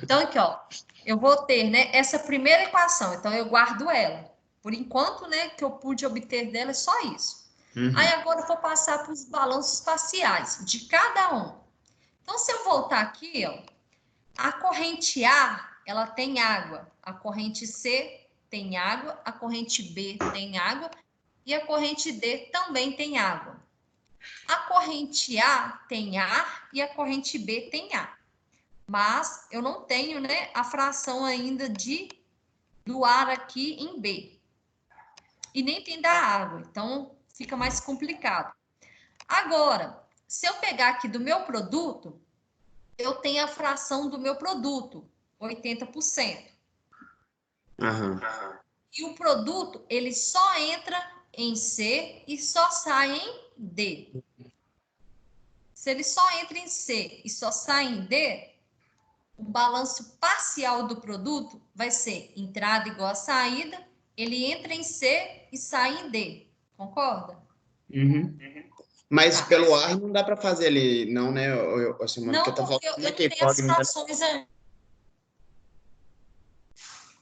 Então, aqui, ó, eu vou ter, né, essa primeira equação, então eu guardo ela. Por enquanto, né, que eu pude obter dela é só isso. Aí Uhum. agora eu vou passar para os balanços parciais de cada um. Então, se eu voltar aqui, ó, a corrente A, ela tem água. A corrente C tem água. A corrente B tem água. E a corrente D também tem água. A corrente A tem ar e a corrente B tem ar. Mas eu não tenho, né, a fração ainda do ar aqui em B. E nem tem da água. Então, fica mais complicado. Agora, se eu pegar aqui do meu produto, eu tenho a fração do meu produto, 80%. Aham. E o produto, ele só entra em C e só sai em D. Se ele só entra em C e só sai em D, o balanço parcial do produto vai ser entrada igual a saída, ele entra em C e sai em D. Concorda? Uhum. Mas Tá. pelo ar não dá para fazer ali, não, né, Simone? Porque Não, tá porque faltando eu muita não tenho as incógnita. frações ainda.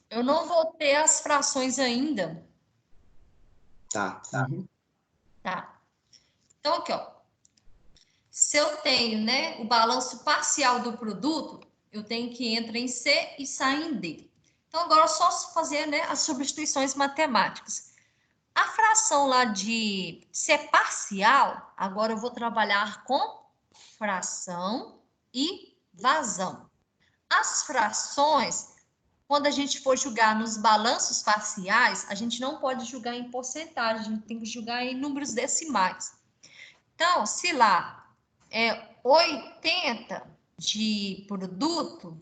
Eu não vou ter as frações ainda. Tá. Uhum. Tá. Então, aqui, ó. Se eu tenho, né, o balanço parcial do produto, eu tenho que entra em C e sai em D. Então, agora é só fazer, né, as substituições matemáticas. A fração lá de ser parcial, agora eu vou trabalhar com fração e vazão. As frações, quando a gente for julgar nos balanços parciais, a gente não pode julgar em porcentagem, a gente tem que julgar em números decimais. Então, se lá é 80 de produto,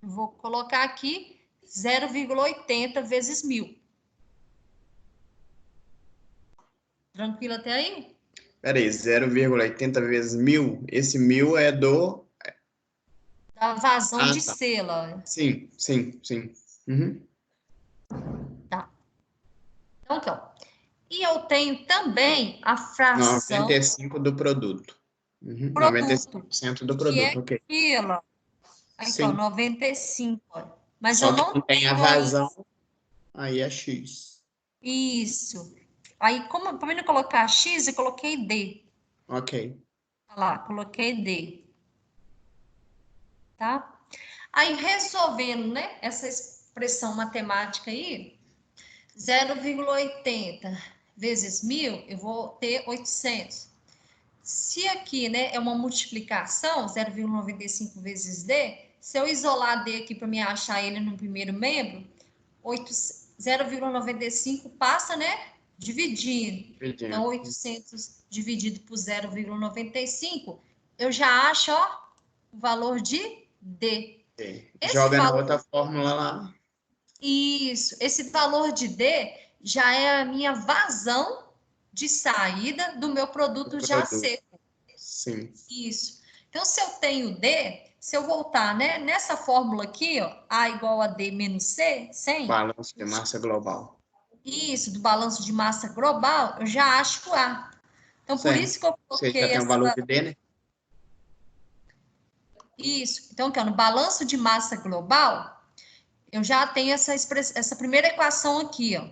vou colocar aqui 0,80 vezes 1.000. Tranquilo até aí? Peraí, 0,80 vezes 1.000? Esse 1.000 é do... Da vazão de Tá. sela. Sim, sim, sim. Uhum. Tá. Então, e eu tenho também a fração 95 do produto. Uhum. produto, 95% do que é produto, ok. aquilo. Então, Sim. 95. Ó. Mas eu Só que não não tem a tenho aí vazão, aí é X. isso. Aí, como para mim não colocar X, eu coloquei D. Ok. Olha lá, coloquei D. Tá? Aí, resolvendo, né, essa expressão matemática aí, 0,80 vezes 1.000, eu vou ter 800. Se aqui, né, é uma multiplicação, 0,95 vezes D, se eu isolar D aqui para me achar ele no primeiro membro, 0,95 passa, né, dividindo. Então, 800 dividido por 0,95, eu já acho, ó, o valor de D. Esse Joga na valor, outra fórmula lá. isso, esse valor de D já é a minha vazão de saída do meu produto já Produto. seco. Sim. Isso. Então, se eu tenho D, se eu voltar, né, nessa fórmula aqui, ó, A igual a D menos C, 100, Balanço de massa global. isso, do balanço de massa global, eu já acho A. Então, por Certo. isso que eu Você já coloquei tem o valor essa... de D, né? Isso. Então, aqui, ó, no balanço de massa global, eu já tenho essa primeira equação aqui, ó.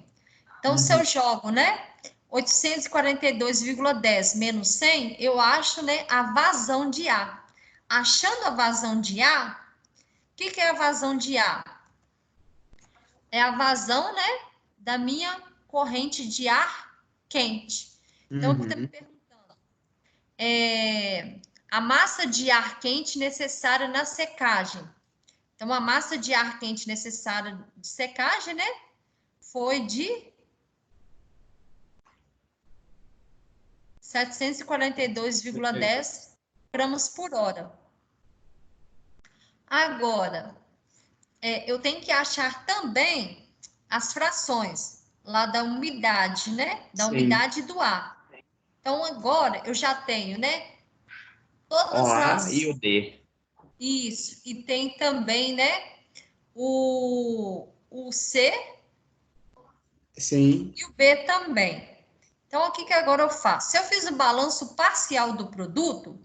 Então, se eu jogo, né, 842,10 menos 100, eu acho, né, a vazão de A. Achando a vazão de A, o que é a vazão de A? É a vazão, né, da minha corrente de ar quente. Então, eu estou me perguntando, a massa de ar quente necessária na secagem. Então, a massa de ar quente necessária de secagem, né, foi de 742,10 gramas por hora. Agora, eu tenho que achar também as frações lá da umidade, né? Da Sim. umidade do ar. Então, agora eu já tenho, né? O Todas A as. e o D. Isso. E tem também, né? O C Sim. e o B também. Então, o que agora eu faço? Se eu fiz o balanço parcial do produto,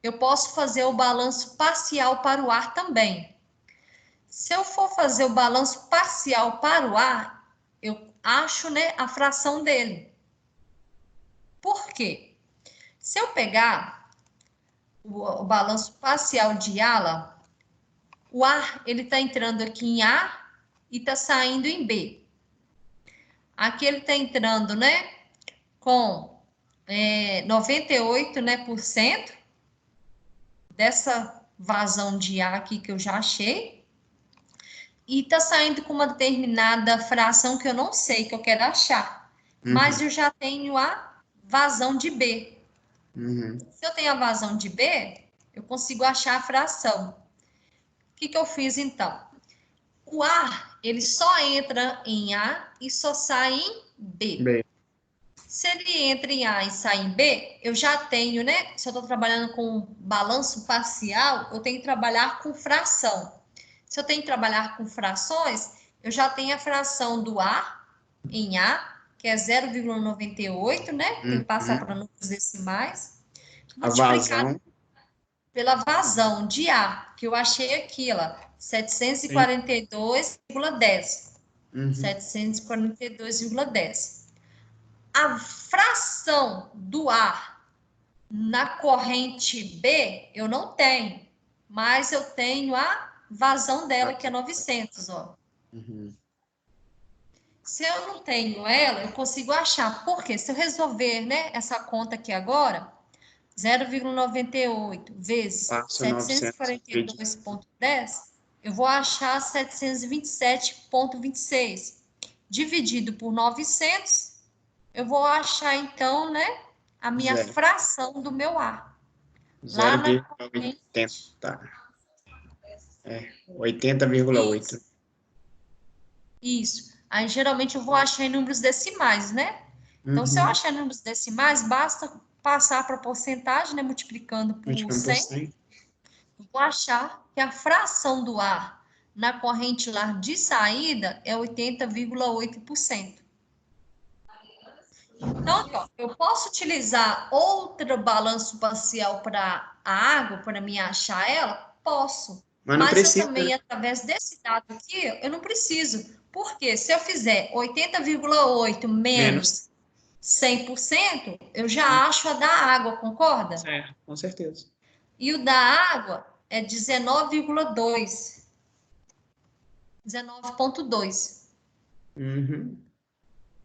eu posso fazer o balanço parcial para o ar também. Se eu for fazer o balanço parcial para o ar, eu acho, né, a fração dele. Por quê? Se eu pegar o balanço parcial de ala, o ar ele está entrando aqui em A e está saindo em B. Aqui ele está entrando, né, com 98, né, por cento dessa vazão de ar aqui que eu já achei. E está saindo com uma determinada fração que eu não sei, que eu quero achar. Mas eu já tenho a vazão de B. Se eu tenho a vazão de B, eu consigo achar a fração. O que eu fiz, então? O ar, ele só entra em A e só sai em B. B. Se ele entra em A e sai em B, eu já tenho, né? Se eu estou trabalhando com balanço parcial, eu tenho que trabalhar com fração. Se eu tenho que trabalhar com frações, eu já tenho a fração do A em A, que é 0,98, né? Tem que passar para números decimais. A Multiplicado vazão. pela vazão de A, que eu achei aqui, ó, 742,10. 742,10. A fração do ar na corrente B, eu não tenho, mas eu tenho a vazão dela, que é 900, ó. Se eu não tenho ela, eu consigo achar. Por quê? Se eu resolver, né, essa conta aqui agora, 0,98 vezes Passa 900 vídeo. 742,10, eu vou achar 727,26. Dividido por 900, eu vou achar, então, né, a minha Zero. fração do meu A. Lá na 0,80. É, 80,8. Isso. Aí, geralmente, eu vou achar em números decimais, né? Então, se eu achar em números decimais, basta passar para a porcentagem, né, multiplicando por Multiplicando por 100. 100. Vou achar que a fração do ar na corrente lá de saída é 80,8%. Então, aqui, ó, eu posso utilizar outro balanço parcial para a água, para mim achar ela? Posso. Mas não Mas eu precisa, né? também, através desse dado aqui, eu não preciso. Porque se eu fizer 80,8 Menos. menos 100%, eu já acho a da água, concorda? Certo, com certeza. E o da água é 19,2. 19,2. Uhum.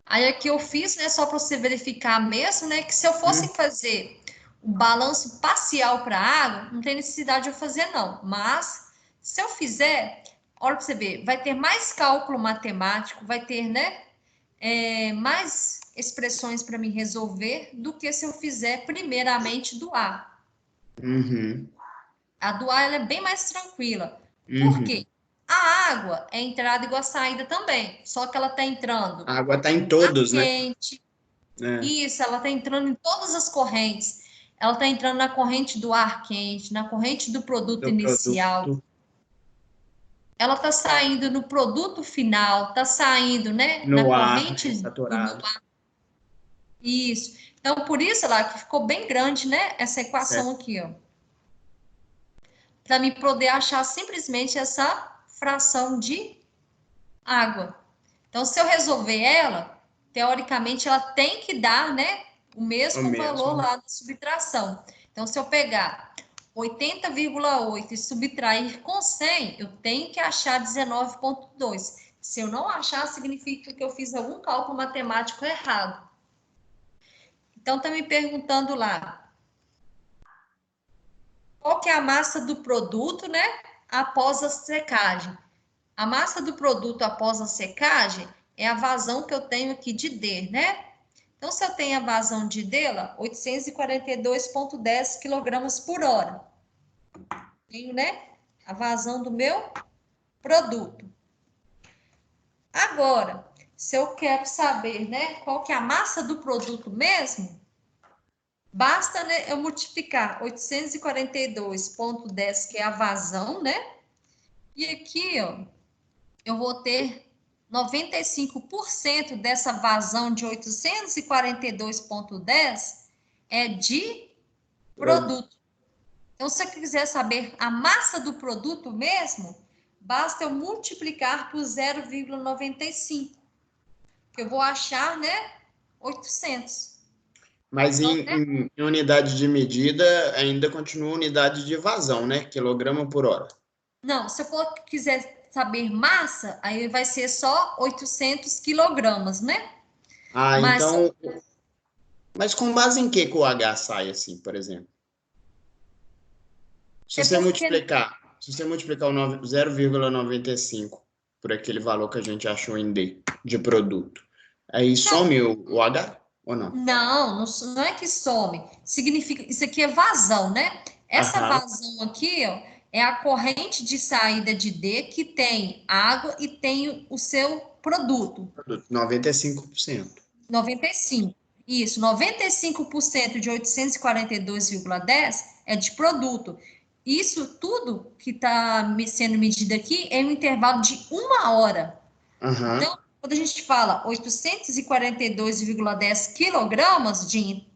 Aí aqui eu fiz, né, só para você verificar mesmo, né, que se eu fosse fazer um balanço parcial para a água, não tem necessidade de eu fazer não. Mas se eu fizer, olha para você ver, vai ter mais cálculo matemático, vai ter, né, mais expressões para me resolver do que se eu fizer primeiramente do A. Uhum. A do A ela é bem mais tranquila. Por Uhum. quê? A água é entrada igual a saída também, só que ela está entrando A água está em no ar todos, né? quente. É. Isso, ela está entrando em todas as correntes. Ela está entrando na corrente do ar quente, na corrente do produto Do inicial. produto Ela está saindo no produto final, está saindo, né, no na ar, corrente do saturado. ar. Isso. Então, por isso, lá que ficou bem grande, né, essa equação Certo. aqui, ó. Para me poder achar simplesmente essa fração de água. Então, se eu resolver ela, teoricamente ela tem que dar, né, o O mesmo valor mesmo. lá da subtração. Então, se eu pegar 80,8 e subtrair com 100, eu tenho que achar 19,2. Se eu não achar, significa que eu fiz algum cálculo matemático errado. Então, tá me perguntando lá, qual que é a massa do produto, né, após a secagem? A massa do produto após a secagem é a vazão que eu tenho aqui de D, né? Então, se eu tenho a vazão de D, lá, 842,10 kg por hora. Tenho, né? A vazão do meu produto. Agora, se eu quero saber, né, qual que é a massa do produto mesmo, basta, né, eu multiplicar 842,10, que é a vazão, né? E aqui, ó, eu vou ter 95% dessa vazão de 842,10 é de produto. Então, se eu quiser saber a massa do produto mesmo, basta eu multiplicar por 0,95, que eu vou achar, né, 800. Mas Então, né? em unidade de medida ainda continua unidade de vazão, né? Quilograma por hora. Não, se eu quiser saber massa, aí vai ser só 800 quilogramas, né? Ah, Mas então. Mas com base em que o H sai assim, por exemplo? é porque Se você multiplicar o 0,95 por aquele valor que a gente achou em D de produto, aí some o H ou não? não, não é que some. Significa, isso aqui é vazão, né? Essa Aham. vazão aqui, ó, é a corrente de saída de D que tem água e tem o seu produto. Produto, 95%. 95. Isso, 95% de 842,10 é de produto. Isso tudo que está sendo medido aqui é um intervalo de 1 hora. Aham. Então, quando a gente fala 842,10 quilogramas de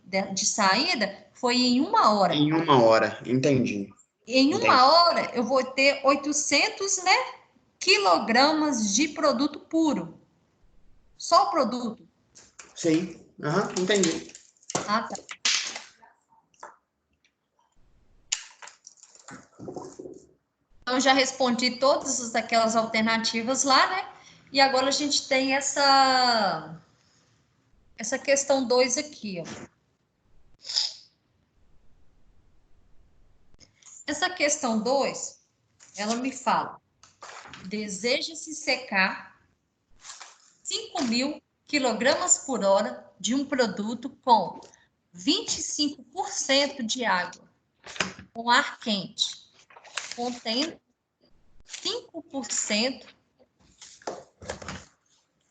saída, foi em 1 hora. Em 1 hora, entendi. Em Entendi. 1 hora, eu vou ter 800, né, quilogramas de produto puro. Só o produto. Sim, aham, entendi. Ah, tá. Então, já respondi todas aquelas alternativas lá, né? E agora a gente tem essa questão 2 aqui, ó. Essa questão 2, ela me fala: deseja-se secar 5.000 quilogramas por hora de um produto com 25% de água, com ar quente, contendo 5%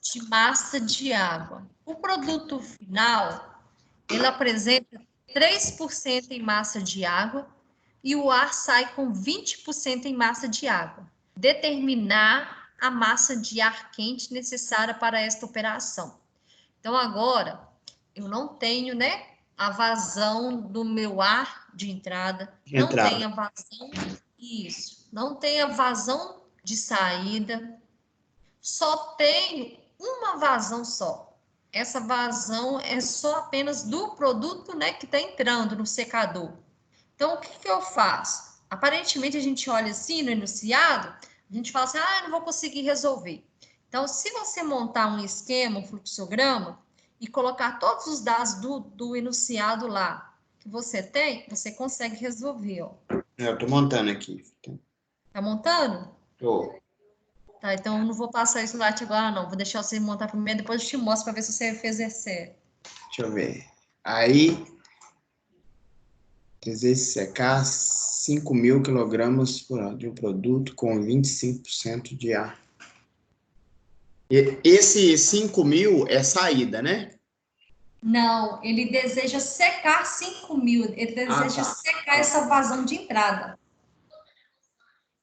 de massa de água. O produto final, ele apresenta 3% em massa de água e o ar sai com 20% em massa de água. Determinar a massa de ar quente necessária para esta operação. Então, agora, eu não tenho, né, a vazão do meu ar de entrada, não tenho a vazão, isso, não tenho a vazão de saída, só tenho uma vazão só. Essa vazão é só apenas do produto, né, que está entrando no secador. Então, o que eu faço? Aparentemente, a gente olha assim no enunciado, a gente fala assim, ah, não vou conseguir resolver. Então, se você montar um esquema, um fluxograma, e colocar todos os dados do enunciado lá que você tem, você consegue resolver, ó. Eu tô montando aqui. Tá montando? Tô. Tá, então eu não vou passar isso lá agora, não. Vou deixar você montar primeiro, depois eu te mostro para ver se você fez certo. Deixa eu ver. Aí, deseja secar 5.000 quilogramas por hora de um produto com 25% de ar. Esse 5.000 é saída, né? Não, ele deseja secar 5.000, ele deseja secar essa vazão de entrada.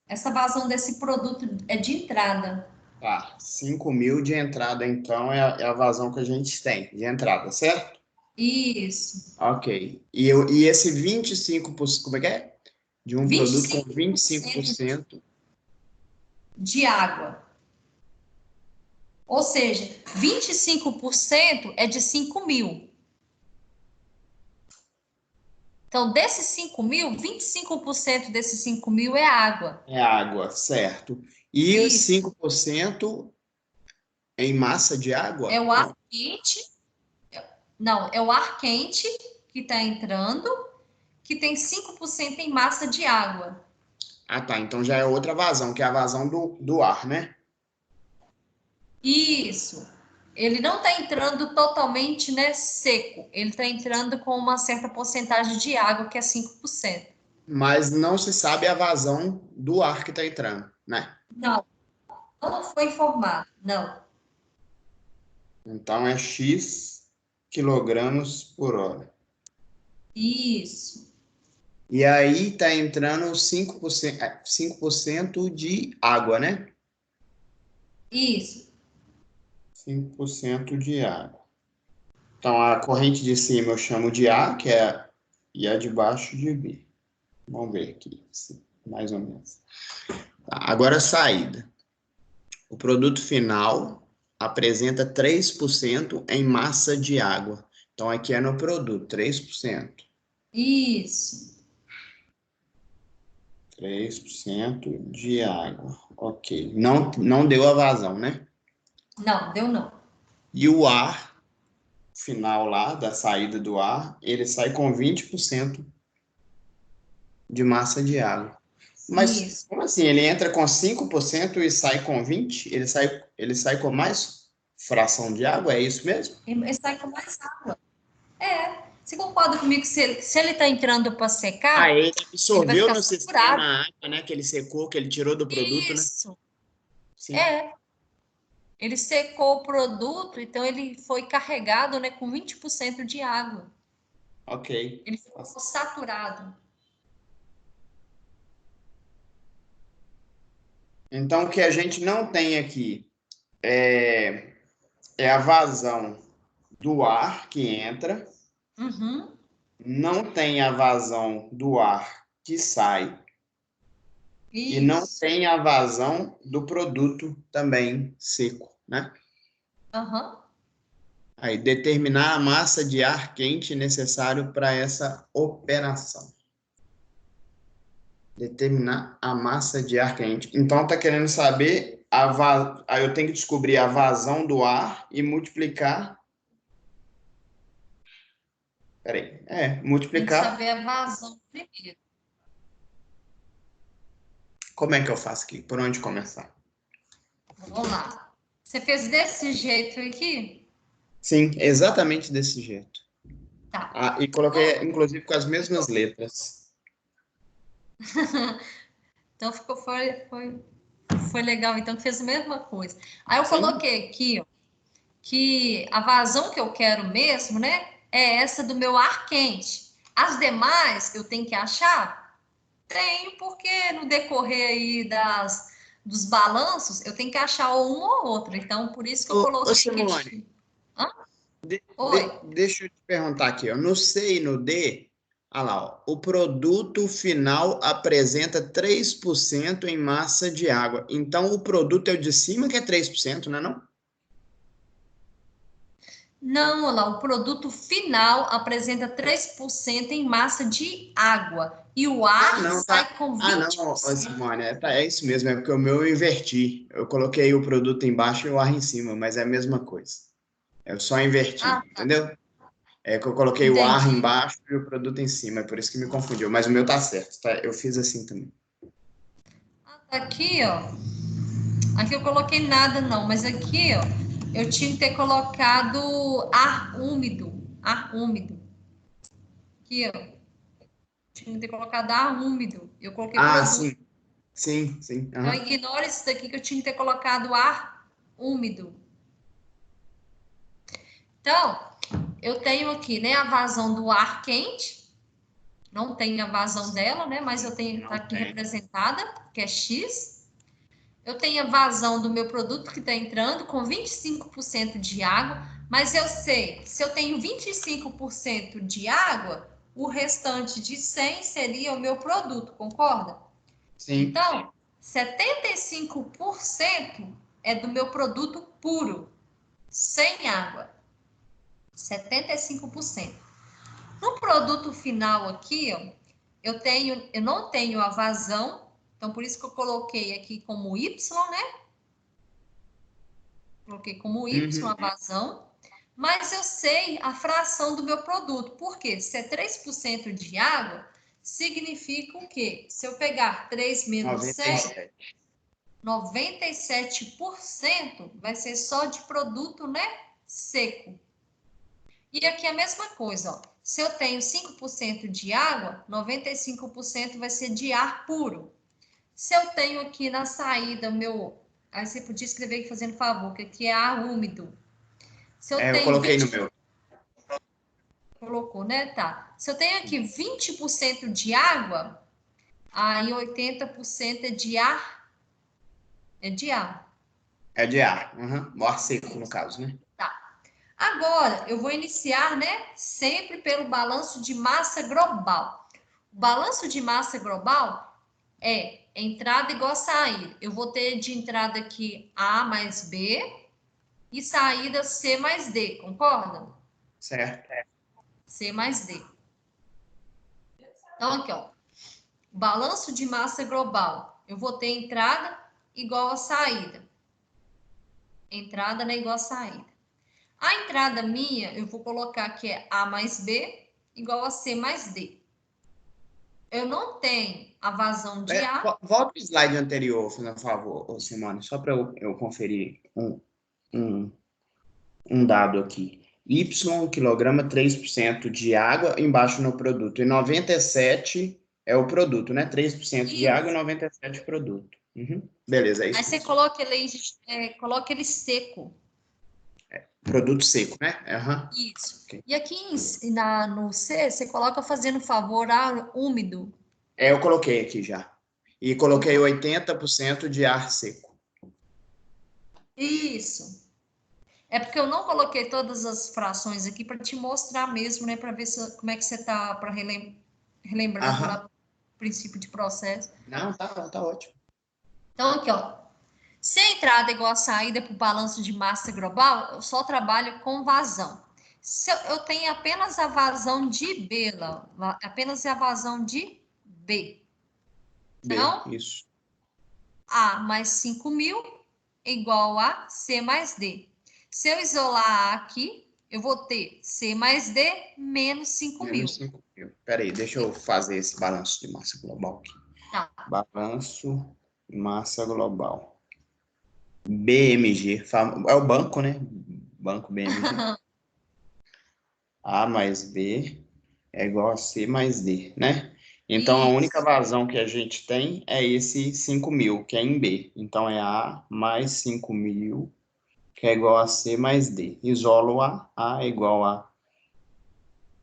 Essa vazão desse produto é de entrada. Tá, 5.000 de entrada, então, é a vazão que a gente tem de entrada, certo? Isso. Ok. E esse 25%, como é que é? De um produto com 25% de água. Ou seja, 25% é de 5.000. Então, desses 5.000, 25% desses 5.000 é água. é água, certo. E os 5% em massa de água? É o ar quente. Não, é o ar quente que está entrando, que tem 5% em massa de água. Ah, tá. Então já é outra vazão, que é a vazão do ar, né? Isso. Ele não está entrando totalmente, né, seco. Ele está entrando com uma certa porcentagem de água, que é 5%. Mas não se sabe a vazão do ar que está entrando, né? Não, não foi informado. Não. Então é X quilogramas por hora. Isso. E aí está entrando 5% de água, né? Isso. 5% de água. Então a corrente de cima eu chamo de A, que é, e a de baixo de B. Vamos ver aqui, mais ou menos. Tá, agora a saída. O produto final apresenta 3% em massa de água. Então, aqui é no produto, 3%. Isso. 3% de água. Ok. Não deu a vazão, né? Não, deu não. E o ar final lá, da saída do ar, ele sai com 20% de massa de água. Mas, Isso. como assim? Ele entra com 5% e sai com 20%? Ele sai com mais fração de água? É isso mesmo? Ele sai com mais água. É. Você concorda comigo que se ele está entrando para Ah, secar, ele ele vai absorveu ficar no sistema saturado. a água, né? Que ele secou, que ele tirou do produto, né? Isso. Sim. É. Ele secou o produto, então ele foi carregado, né, com 20% de água. Ok. Ele ficou saturado. Então, o que a gente não tem aqui é a vazão do ar que entra, Uhum. não tem a vazão do ar que sai e não Isso. tem a vazão do produto também seco, né? Uhum. Aí, determinar a massa de ar quente necessário para essa operação. Determinar a massa de ar quente. Então, está querendo saber aí eu tenho que descobrir a vazão do ar e multiplicar. Peraí. Tem que Multiplicar. saber a vazão primeiro. Como é que eu faço aqui? Por onde começar? Vamos lá. Você fez desse jeito aqui? Sim, exatamente desse jeito. Tá. Ah, e coloquei, inclusive, com as mesmas letras. Então foi legal. Então fez a mesma coisa. Aí eu Sim. coloquei aqui, ó, que a vazão que eu quero mesmo, né, é essa do meu ar quente. As demais eu tenho que achar? Tenho, porque no decorrer aí dos balanços, eu tenho que achar uma ou outra. Então, por isso que eu Ô, coloquei que Simone, Hã? Oi. deixa eu te perguntar aqui, ó. No C e no D, olha lá, ó, o produto final apresenta 3% em massa de água. Então, o produto é o de cima que é 3%, não é não? Não, olha lá, o produto final apresenta 3% em massa de água e o Ah, ar não, tá. sai com Ah, não, vinte por ô, cento. Simone, é isso mesmo, é porque o meu eu inverti. Eu coloquei o produto embaixo e o ar em cima, mas é a mesma coisa. Eu só Ah, inverti, entendeu? É que eu coloquei o ar entendi. embaixo e o produto em cima, é por isso que me confundiu. Mas o meu tá certo, tá? Eu fiz assim também. Aqui, ó. Aqui eu coloquei nada, não, mas aqui, ó, eu tinha que ter colocado ar úmido. Ar úmido. Aqui, ó. Tinha que ter colocado ar úmido. Eu coloquei Ah, produto. sim, sim, sim. Então, Aham. ignora isso daqui que eu tinha que ter colocado ar úmido. Então, eu tenho aqui, né, a vazão do ar quente. Não tem a vazão dela, né? Mas eu tenho tá Não aqui tem. representada, que é X. Eu tenho a vazão do meu produto que está entrando com 25% de água, mas eu sei, se eu tenho 25% de água, o restante de 100 seria o meu produto, concorda? Sim. Então, 75% é do meu produto puro, sem água. 75%. No produto final aqui, ó, eu não tenho a vazão, então por isso que eu coloquei aqui como Y, né? Coloquei como Y a Uhum. vazão, mas eu sei a fração do meu produto. Por quê? Se é 3% de água, significa o quê? Se eu pegar 3 menos 7, 97. 97% vai ser só de produto, né? Seco. E aqui a mesma coisa, ó. Se eu tenho 5% de água, 95% vai ser de ar puro. Se eu tenho aqui na saída meu. Aí você podia escrever aqui fazendo favor, que aqui é ar úmido. Se eu É, eu tenho coloquei no 20, meu. colocou, né? Tá. Se eu tenho aqui 20% de água, aí 80% é de ar. É de ar. É de ar. Uhum. O ar seco, no caso, né? Tá. Agora, eu vou iniciar, né? Sempre pelo balanço de massa global. O balanço de massa global é entrada igual a saída. Eu vou ter de entrada aqui A mais B e saída C mais D, concorda? Certo. C mais D. Então, aqui, ó. Balanço de massa global. Eu vou ter entrada igual a saída. Entrada não é igual a saída. A entrada minha, eu vou colocar que é A mais B igual a C mais D. Eu não tenho a vazão de É, A. volta o slide anterior, por favor, ô, Simone, só para eu conferir um, um dado aqui. Y, quilograma, 3% de água embaixo no produto. E 97 é o produto, né? 3% de água e Isso. 97 produto. Uhum. Beleza, é Aí isso você mesmo. coloca ele seco. Produto seco, né? Aham. Isso. Ok. E aqui no C, você coloca fazendo favor ar úmido. É, eu coloquei aqui já. E coloquei Então, 80% de ar seco. isso. É porque eu não coloquei todas as frações aqui para te mostrar mesmo, né? Para ver como é que você está para relembrando Aham. lá o princípio de processo. Não, tá ótimo. Então, aqui, ó. Se a entrada é igual a saída para o balanço de massa global, eu só trabalho com vazão. Se eu tenho apenas a vazão de B, lá, apenas a vazão de B. B, Então, isso. A mais 5.000 é igual a C mais D. Se eu isolar A aqui, eu vou ter C mais D menos 5.000. Menos 5.000. Peraí, deixa eu fazer esse balanço de massa global aqui. Tá. Balanço massa global. BMG, é o banco, né? Banco BMG. A mais B é igual a C mais D, né? Então, a única Isso. vazão que a gente tem é esse 5.000, que é em B. Então, é A mais 5.000, que é igual a C mais D. Isolo A é igual a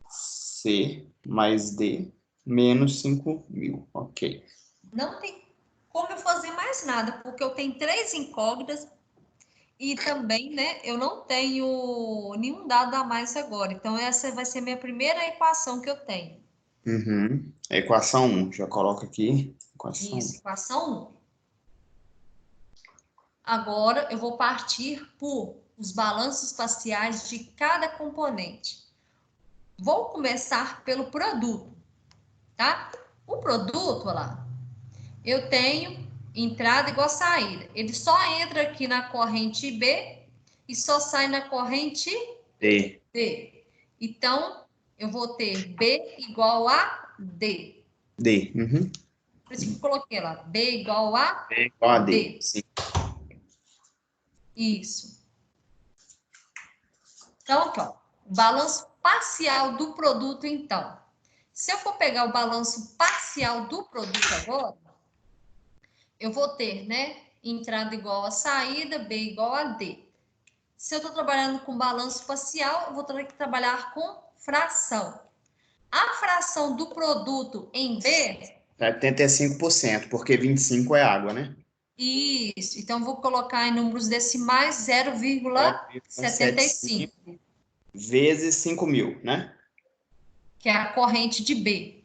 C mais D menos 5.000. Ok. Não tem como eu fazer mais nada, porque eu tenho 3 incógnitas e também, né, eu não tenho nenhum dado a mais agora. Então, essa vai ser minha primeira equação que eu tenho. Uhum. Equação 1, já coloco aqui. Equação 1. Isso, equação 1. Agora, eu vou partir por os balanços parciais de cada componente. Vou começar pelo produto, tá? O produto, olha lá, eu tenho entrada igual saída. Ele só entra aqui na corrente B e só sai na corrente D. D. Então, eu vou ter B igual a D. D. Uhum. Por isso que eu coloquei lá, B igual a D igual a D. D. Sim. Isso. Então, aqui, ó, o balanço parcial do produto, então. Se eu for pegar o balanço parcial do produto agora, eu vou ter, né, entrada igual a saída, B igual a D. Se eu estou trabalhando com balanço parcial, eu vou ter que trabalhar com fração. A fração do produto em B, 75%, porque 25 é água, né? isso. Então, vou colocar em números decimais 0,75, 0,75 vezes 5.000, né? que é a corrente de B.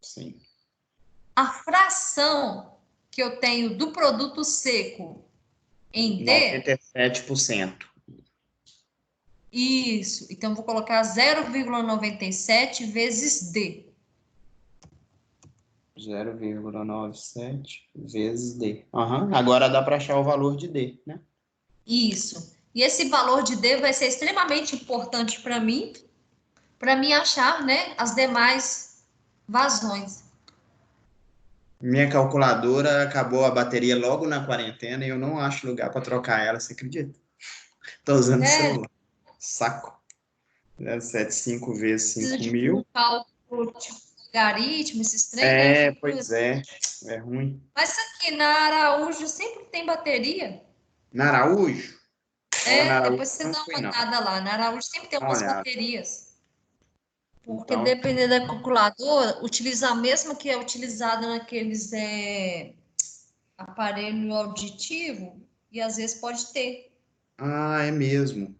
Sim. A fração que eu tenho do produto seco em D, 97%. isso. Então, vou colocar 0,97 vezes D. 0,97 vezes D. Uhum. Agora dá para achar o valor de D, né? Isso. E esse valor de D vai ser extremamente importante para mim achar, né, as demais vazões. Minha calculadora acabou a bateria logo na quarentena e eu não acho lugar para trocar ela, você acredita? Tô usando o Sério, celular. Saco. 0,75 vezes precisa cinco de um mil. cálculo tipo logaritmo, esses trem, né? É, pois é. É ruim. Mas aqui na Araújo sempre tem bateria. Na Araújo? Ó, na É, Araújo depois você não dá fui, uma não. olhada lá. Na Araújo sempre tem Dá uma umas olhada. baterias. Porque Então, dependendo da calculadora, utilizar a mesma que é utilizada naqueles aparelho auditivo, e às vezes pode ter. é mesmo.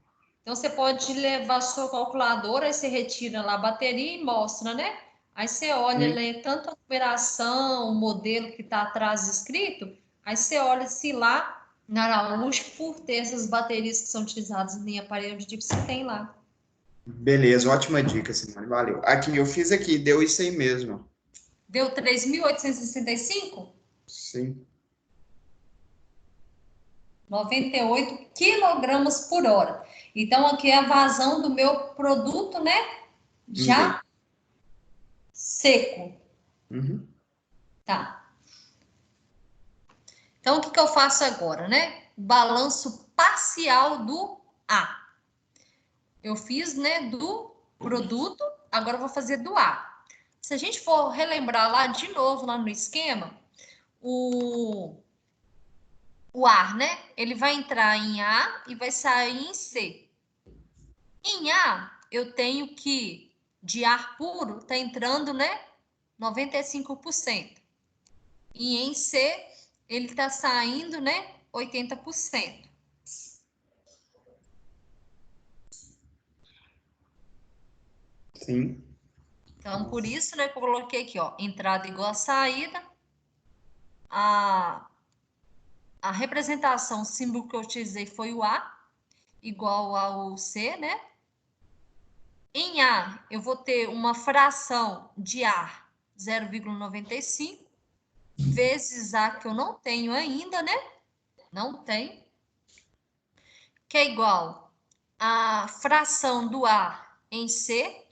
Então você pode levar a sua calculadora, aí você retira lá a bateria e mostra, né? Aí você olha, Sim. lê tanto a numeração, o modelo que está atrás escrito, aí você olha se lá na Araújo, por ter essas baterias que são utilizadas em aparelho auditivo, você tem lá. Beleza, ótima dica, Simone. Valeu. Aqui, eu fiz aqui, deu isso aí mesmo. Deu 3.865? Sim. 98 quilogramas por hora. Então, aqui é a vazão do meu produto, né? B. Já seco, Uhum. tá? Então, o que eu faço agora, né? Balanço parcial do A. Eu fiz, né, do produto, agora eu vou fazer do A. Se a gente for relembrar lá de novo, lá no esquema, o, o ar, né? Ele vai entrar em A e vai sair em C. Em A, eu tenho que, de ar puro, tá entrando, né? 95%. E em C, ele tá saindo, né? 80%. Sim. Então, por isso, né, que eu coloquei aqui, ó, entrada igual a saída. A representação, o símbolo que eu utilizei foi o A, igual ao C, né? Em A, eu vou ter uma fração de ar 0,95 vezes A, que eu não tenho ainda, né? Não tem. Que é igual a fração do A em C,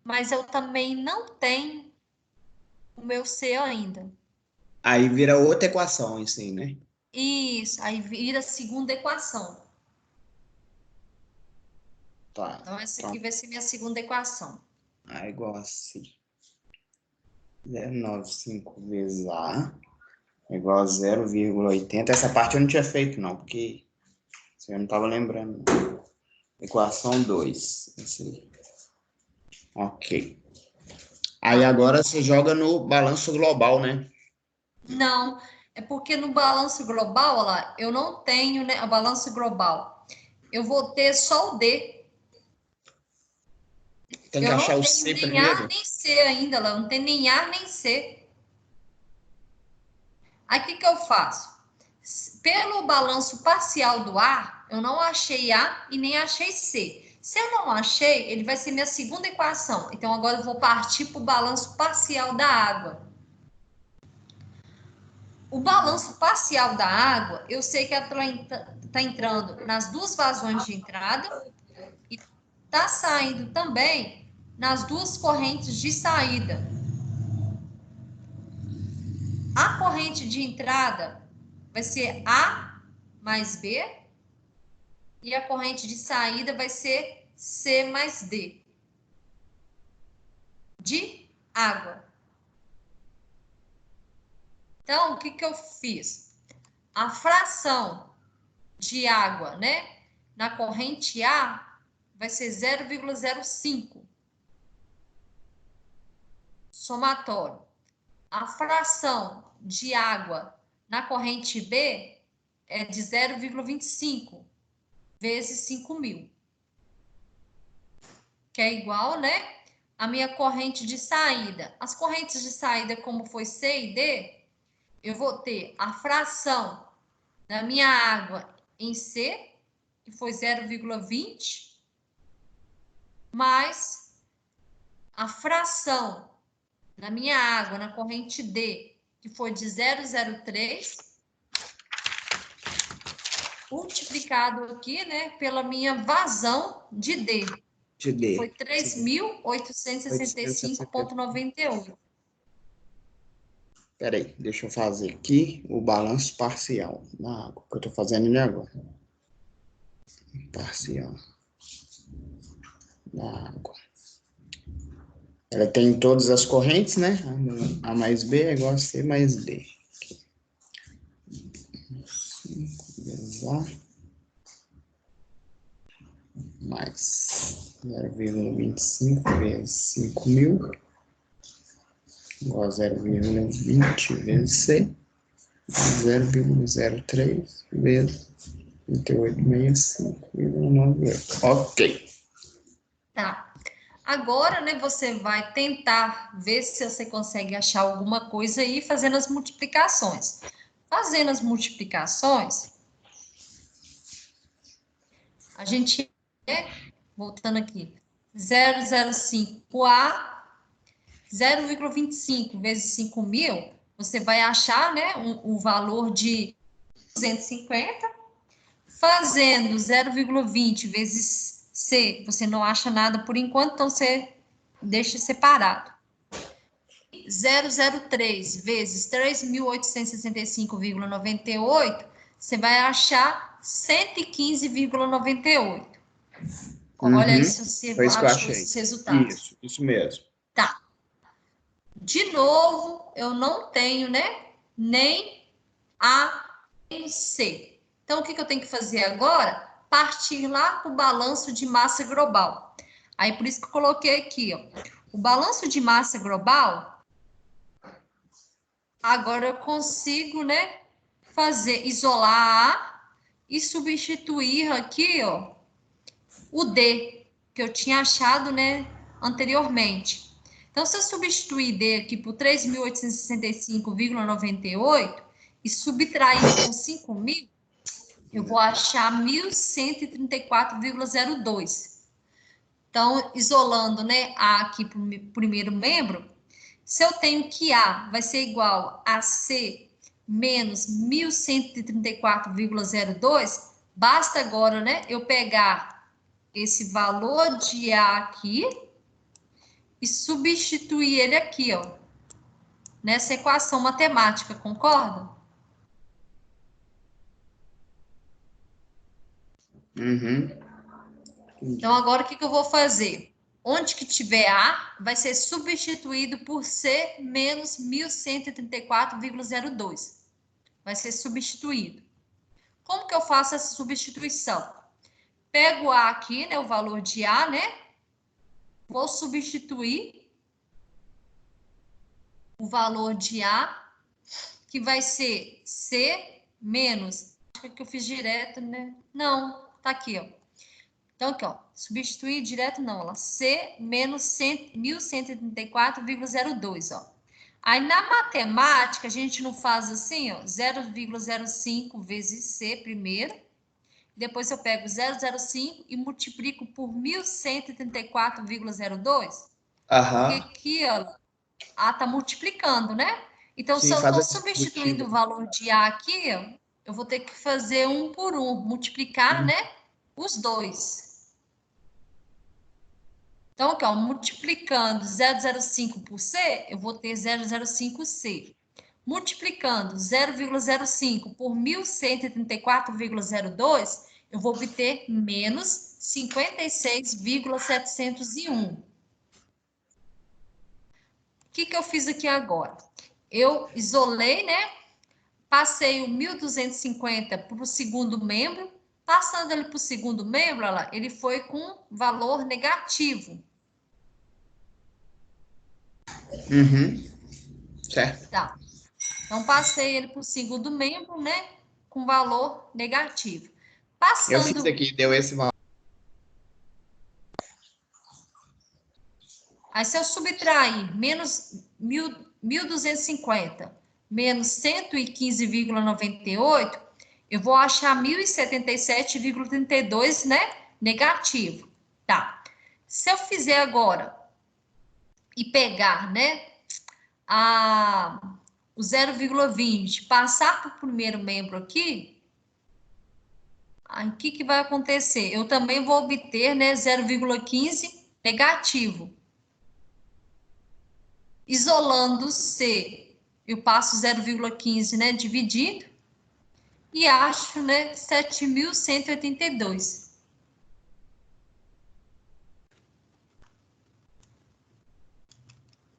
mas eu também não tenho o meu C ainda. Aí vira outra equação, isso aí, né? Isso, aí vira a segunda equação. Tá. Então, essa Então, aqui vai ser minha segunda equação. A igual a C. 0,95 vezes A é igual a 0,80. Essa parte eu não tinha feito, não, porque eu não estava lembrando. Equação 2. Esse aí. Ok. Aí agora você joga no balanço global, né? Não, é porque no balanço global, olha lá, eu não tenho, né, o balanço global. Eu vou ter só o D. Tem que Eu achar não o tenho C nem A primeiro. nem C ainda, lá. Eu não tenho nem A nem C. Aí o que que eu faço? Pelo balanço parcial do A, eu não achei A e nem achei C. Se eu não achei, ele vai ser minha segunda equação. Então, agora eu vou partir para o balanço parcial da água. O balanço parcial da água, eu sei que ela está entrando nas duas vazões de entrada e está saindo também nas duas correntes de saída. A corrente de entrada vai ser A mais B e a corrente de saída vai ser C mais D de água. Então, o que que eu fiz? A fração de água, né, na corrente A vai ser 0,05 somatório. A fração de água na corrente B é de 0,25 vezes 5.000, que é igual, né, a minha corrente de saída. As correntes de saída, como foi C e D, eu vou ter a fração da minha água em C, que foi 0,20, mais a fração da minha água na corrente D, que foi de 0,03, multiplicado aqui, né, pela minha vazão de D, De que foi D. 870. 3.865,98. Peraí, deixa eu fazer aqui o balanço parcial da água, que eu estou fazendo ele agora. Parcial da água. Ela tem todas as correntes, né? A mais B é igual a C mais D. 5 vezes A mais 0,25 vezes 5.000 igual a 0,20 vezes C, 0,03 vezes 38,65,98. Ok. Tá. Agora, né, você vai tentar ver se você consegue achar alguma coisa aí fazendo as multiplicações. Fazendo as multiplicações, a gente, né, voltando aqui, 0,05A, 0,25 vezes 5.000, você vai achar, né, o valor de 250. Fazendo 0,20 vezes C, você não acha nada por enquanto, então você deixa separado. 0,03 vezes 3.865,98, você vai achar 115,98. Olha aí se você Foi isso que eu achou achei. esses resultados. Isso mesmo. Tá. De novo, eu não tenho, né, nem A nem C. Então, o que eu tenho que fazer agora? Partir lá para o balanço de massa global. Aí, por isso que eu coloquei aqui, ó. O balanço de massa global, agora eu consigo, né, isolar A e substituir aqui, ó, o D, que eu tinha achado, né, anteriormente. Então, se eu substituir D aqui por 3.865,98 e subtrair com 5.000, eu vou achar 1.134,02. Então, isolando, né, A aqui para o primeiro membro, se eu tenho que A vai ser igual a C menos 1.134,02, basta agora, né, eu pegar esse valor de A aqui e substituir ele aqui, ó, nessa equação matemática, concorda? Uhum. Então, agora, o que eu vou fazer? Onde que tiver A, vai ser substituído por C menos 1134,02. Vai ser substituído. Como que eu faço essa substituição? Pego A aqui, né, o valor de A, né? Vou substituir o valor de A, que vai ser C menos... Acho que eu fiz direto, né? Não, tá aqui, ó. Então, aqui, ó, substituir direto não, ó, C menos 1134,02, ó. Aí, na matemática, a gente não faz assim, ó, 0,05 vezes C primeiro, depois eu pego 0,05 e multiplico por 1134,02, porque Aham. aqui, ó, A tá multiplicando, né? Então, se Sim, eu faz estou a substituindo distributiva. o valor de A aqui, ó, eu vou ter que fazer um por um, multiplicar, né, os dois. Então, aqui, ó, multiplicando 0,05 por C, eu vou ter 0,05C. Multiplicando 0,05 por 1134,02, eu vou obter menos 56,701. O que eu fiz aqui agora? Eu isolei, né? Passei o 1.250 para o segundo membro. Passando ele para o segundo membro, olha lá, ele foi com valor negativo. Uhum. Certo. Tá. Então, passei ele para o segundo membro, né? Com valor negativo. Eu fiz Passando. aqui, deu esse valor. Aí, se eu subtrair menos 1.250 menos 115,98, eu vou achar 1.077,32, né? Negativo. Tá. Se eu fizer agora e pegar, né? O 0,20, passar para o primeiro membro aqui, aí o que vai acontecer? Eu também vou obter, né, 0,15 negativo. Isolando C, eu passo 0,15, né, dividido, e acho, né, 7.182.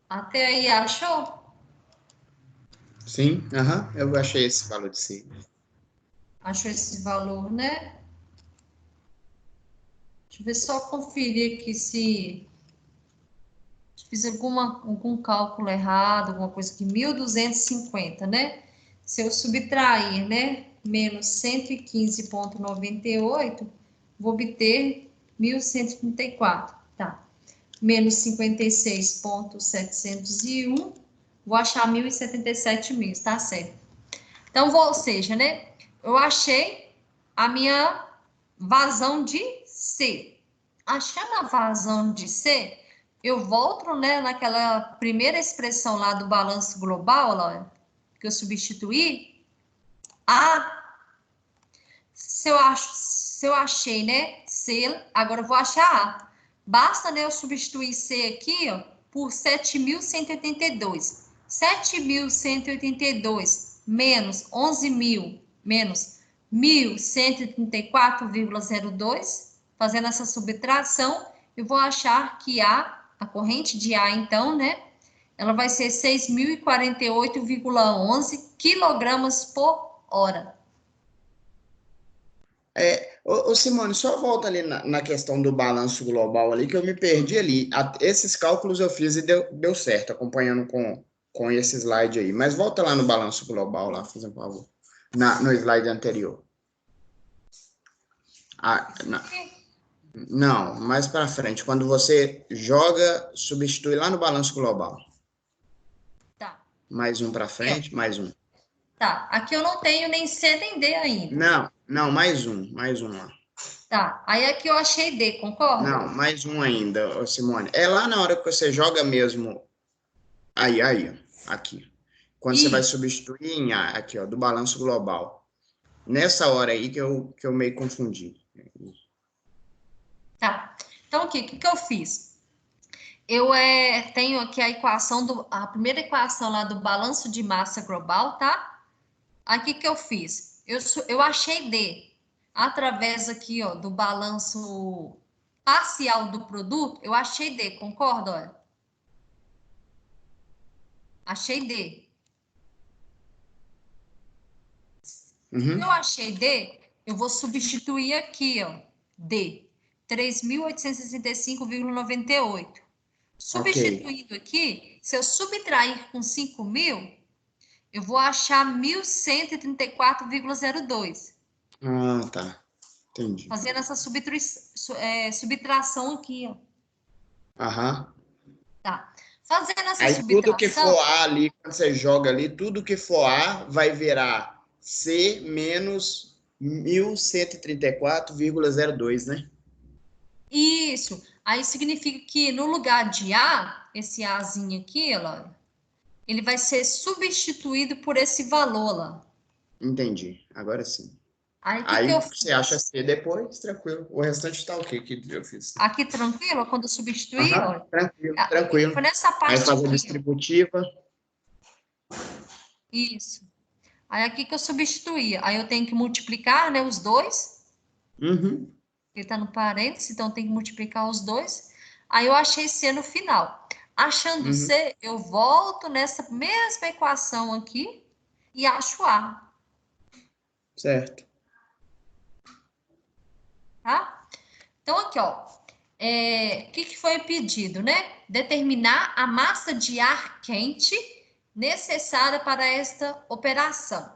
Até aí, achou? Sim, aham, eu achei esse valor de C. Achou esse valor, né? Deixa eu ver, só conferir aqui se fiz algum cálculo errado, alguma coisa aqui. 1.250, né? Se eu subtrair, né, menos 115,98, vou obter 1.134, tá? Menos 56,701, vou achar 1.077 mil, tá certo? Então, ou seja, né, eu achei a minha vazão de C. Achando a vazão de C, eu volto, né, naquela primeira expressão lá do balanço global, lá, que eu substituí, A, se eu achei, né, C, agora eu vou achar A. Basta, né, eu substituir C aqui, ó, por 7.182. 7.182 menos 11.000 menos 1.134,02, fazendo essa subtração, eu vou achar que a corrente de A, então, né, ela vai ser 6.048,11 quilogramas por hora. Simone, só volta ali na questão do balanço global ali, que eu me perdi ali. Esses cálculos eu fiz e deu certo, acompanhando com esse slide aí. Mas volta lá no balanço global, lá, por favor. No slide anterior. Não, mais para frente, quando você joga, substitui lá no balanço global. Tá. Mais um para frente, mais um. Tá, aqui eu não tenho nem C nem D ainda. Não, mais um lá. Tá, aí aqui eu achei D, concorda? Não, mais um ainda, Simone. É lá na hora que você joga mesmo. Aí, aqui. Quando você vai Isso. substituir em A, aqui, ó, do balanço global. Nessa hora aí que eu meio confundi. Tá. Então, o que eu fiz? Eu tenho aqui a equação a primeira equação lá do balanço de massa global, tá? Aqui que eu fiz? Eu achei D. através aqui, ó, do balanço parcial do produto, eu achei D, concorda? Olha? Achei D. Uhum. Se eu achei D, eu vou substituir aqui, ó, D, 3.865,98. Substituindo aqui, se eu subtrair com 5.000, eu vou achar 1.134,02. Ah, tá. Entendi. Fazendo essa subtração aqui, ó. Aham. Tá. Fazendo essa Aí tudo que subtração, for A ali, quando você joga ali, tudo que for A vai virar C menos 1.134,02, né? isso. Aí significa que no lugar de A, esse Azinho aqui, ó, ele vai ser substituído por esse valor lá. Entendi. Agora sim. Aí o que que Aí eu você acha fiz? C depois, tranquilo. O restante está o quê que eu fiz? Aqui tranquilo, quando eu substituir, Aham, ó, tranquilo, tranquilo. foi nessa Aí parte faz a aqui, ó. distributiva. Isso. Aí aqui que eu substituía. Aí eu tenho que multiplicar, né, os dois. Uhum. Ele está no parênteses, então tem que multiplicar os dois. Aí eu achei C no final. Achando Uhum. C, eu volto nessa mesma equação aqui e acho A, Certo. tá? Então, aqui, ó, o que foi pedido, né? Determinar a massa de ar quente necessária para esta operação.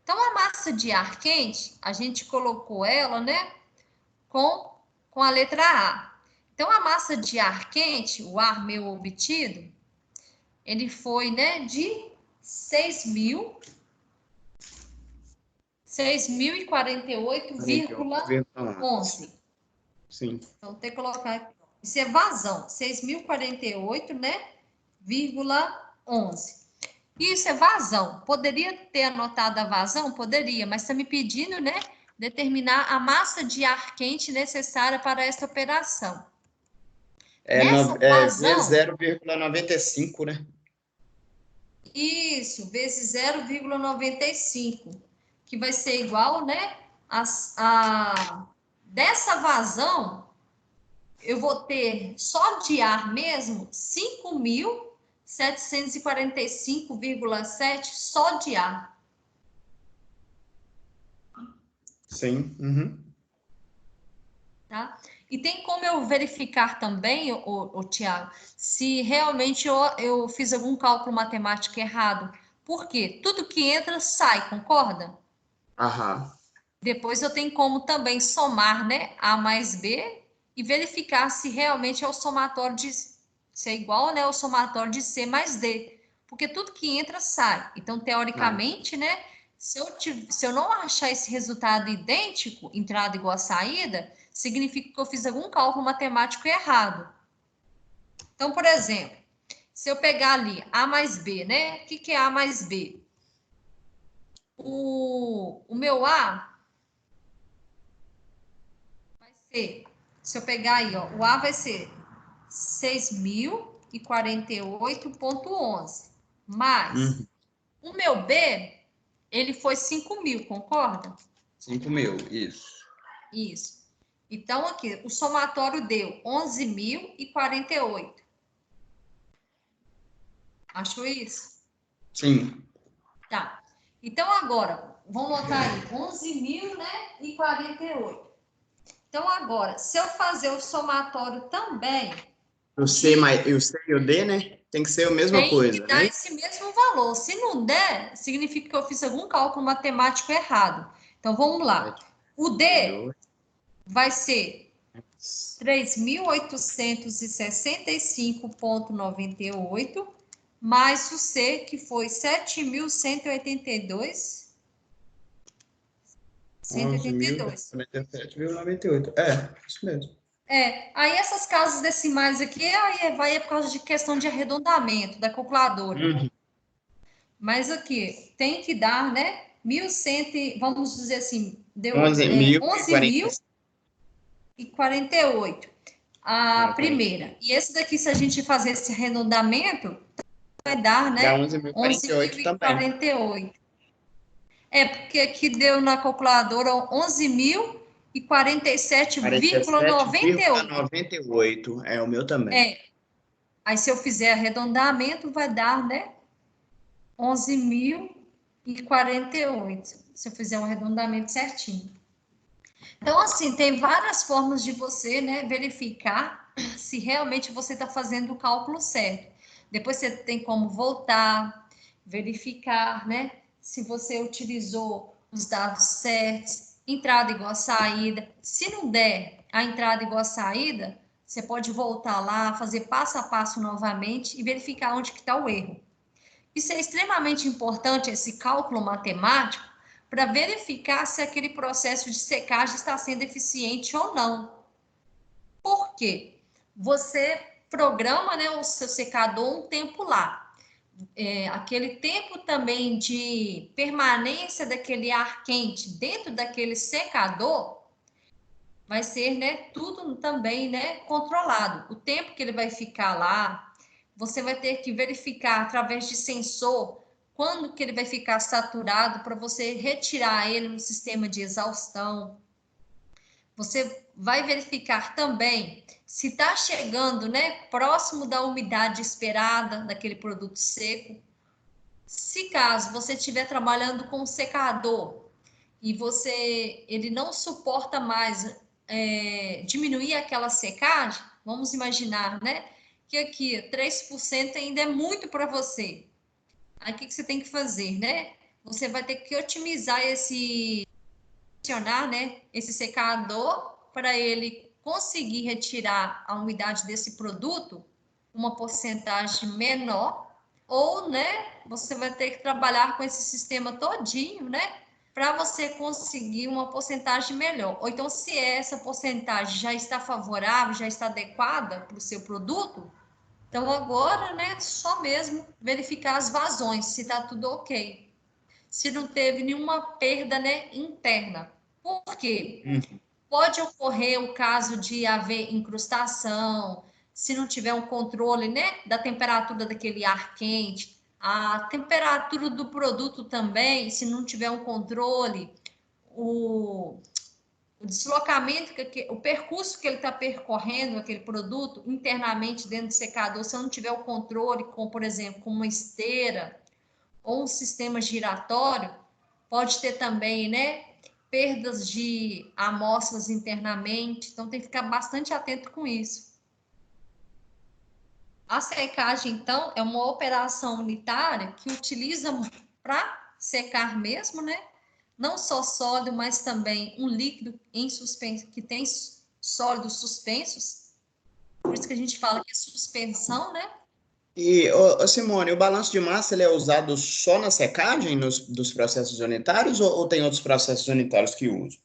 Então, a massa de ar quente, a gente colocou ela, né, com a letra A. Então, a massa de ar quente, o ar meu obtido, ele foi, né, de 6.048,11. Sim. Então, tem que colocar aqui. Isso é vazão, 6.048, né, vírgula 11. Isso é vazão. Poderia ter anotado a vazão? Poderia, mas está me pedindo, né, determinar a massa de ar quente necessária para esta operação. Nessa Vezes vazão, 0,95, né? isso, vezes 0,95, que vai ser igual, né? Dessa vazão, eu vou ter só de ar mesmo 5.745,7 só de ar. Sim. Uhum. Tá? E tem como eu verificar também, o Tiago, se realmente eu fiz algum cálculo matemático errado. Por quê? Tudo que entra sai, concorda? Aham. Depois eu tenho como também somar, né, A mais B e verificar se realmente é o somatório de C igual, né, o somatório de C mais D. Porque tudo que entra sai. Então, teoricamente, né, se eu não achar esse resultado idêntico, entrada igual a saída, significa que eu fiz algum cálculo matemático errado. Então, por exemplo, se eu pegar ali A mais B, né, o que é A mais B? O meu A ser, se eu pegar aí, ó, o A vai ser 6.048,11. Mais o meu B, ele foi 5.000, concorda? 5.000, isso. Isso. Então, aqui, o somatório deu 11.048. Achou isso? Sim. Tá. Então, agora, vamos notar aí, 11.000, né, e 48. Então, agora, se eu fazer o somatório também, O C e o D, né? Tem que ser a mesma tem que coisa, dar né? esse mesmo valor. Se não der, significa que eu fiz algum cálculo matemático errado. Então, vamos lá. O D 7,2. vai ser 3.865,98, mais o C, que foi 7.182. 11.047,98. Isso mesmo. Aí essas casas decimais aqui, aí vai por causa de questão de arredondamento da calculadora. Uhum. Mas aqui, tem que dar, né? 1.100, vamos dizer assim, deu 11.048. A primeira. E esse daqui, se a gente fazer esse arredondamento, vai dar, Dá né? 11.048 também. 11.048. Porque aqui deu na calculadora 11.000 e 47,98. 47,98. É o meu também. Aí, se eu fizer arredondamento, vai dar, né? 11.048. Se eu fizer um arredondamento certinho. Então, assim, tem várias formas de você, né, verificar se realmente você está fazendo o cálculo certo. Depois você tem como voltar, verificar, né, se você utilizou os dados certos, entrada igual a saída. Se não der a entrada igual a saída, você pode voltar lá, fazer passo a passo novamente e verificar onde que está o erro. Isso é extremamente importante, esse cálculo matemático, para verificar se aquele processo de secagem está sendo eficiente ou não. Por quê? Você programa, né, o seu secador um tempo lá. Aquele tempo também de permanência daquele ar quente dentro daquele secador vai ser, né, tudo também, né, controlado. O tempo que ele vai ficar lá, você vai ter que verificar através de sensor quando que ele vai ficar saturado para você retirar ele no sistema de exaustão. Você vai verificar também se está chegando, né, próximo da umidade esperada daquele produto seco. Se caso você estiver trabalhando com um secador e ele não suporta mais diminuir aquela secagem, vamos imaginar, né, que aqui 3% ainda é muito para você. Aí o que você tem que fazer, né? Você vai ter que otimizar né, esse secador para ele conseguir retirar a umidade desse produto uma porcentagem menor, ou, né, você vai ter que trabalhar com esse sistema todinho, né, para você conseguir uma porcentagem melhor. Ou então, se essa porcentagem já está favorável, já está adequada para o seu produto, então agora, né, só mesmo verificar as vazões, se está tudo ok. Se não teve nenhuma perda, né, interna. Por quê? Pode ocorrer o caso de haver incrustação, se não tiver um controle, né, da temperatura daquele ar quente, a temperatura do produto também, se não tiver um controle, o deslocamento, o percurso que ele está percorrendo, aquele produto, internamente dentro do secador, se eu não tiver o controle, como, por exemplo, com uma esteira ou um sistema giratório, pode ter também, né, perdas de amostras internamente, então tem que ficar bastante atento com isso. A secagem, então, é uma operação unitária que utiliza para secar mesmo, né? Não só sólido, mas também um líquido em suspenso, que tem sólidos suspensos, por isso que a gente fala que é suspensão, né? E, Simone, o balanço de massa ele é usado só na secagem dos processos unitários ou tem outros processos unitários que usam?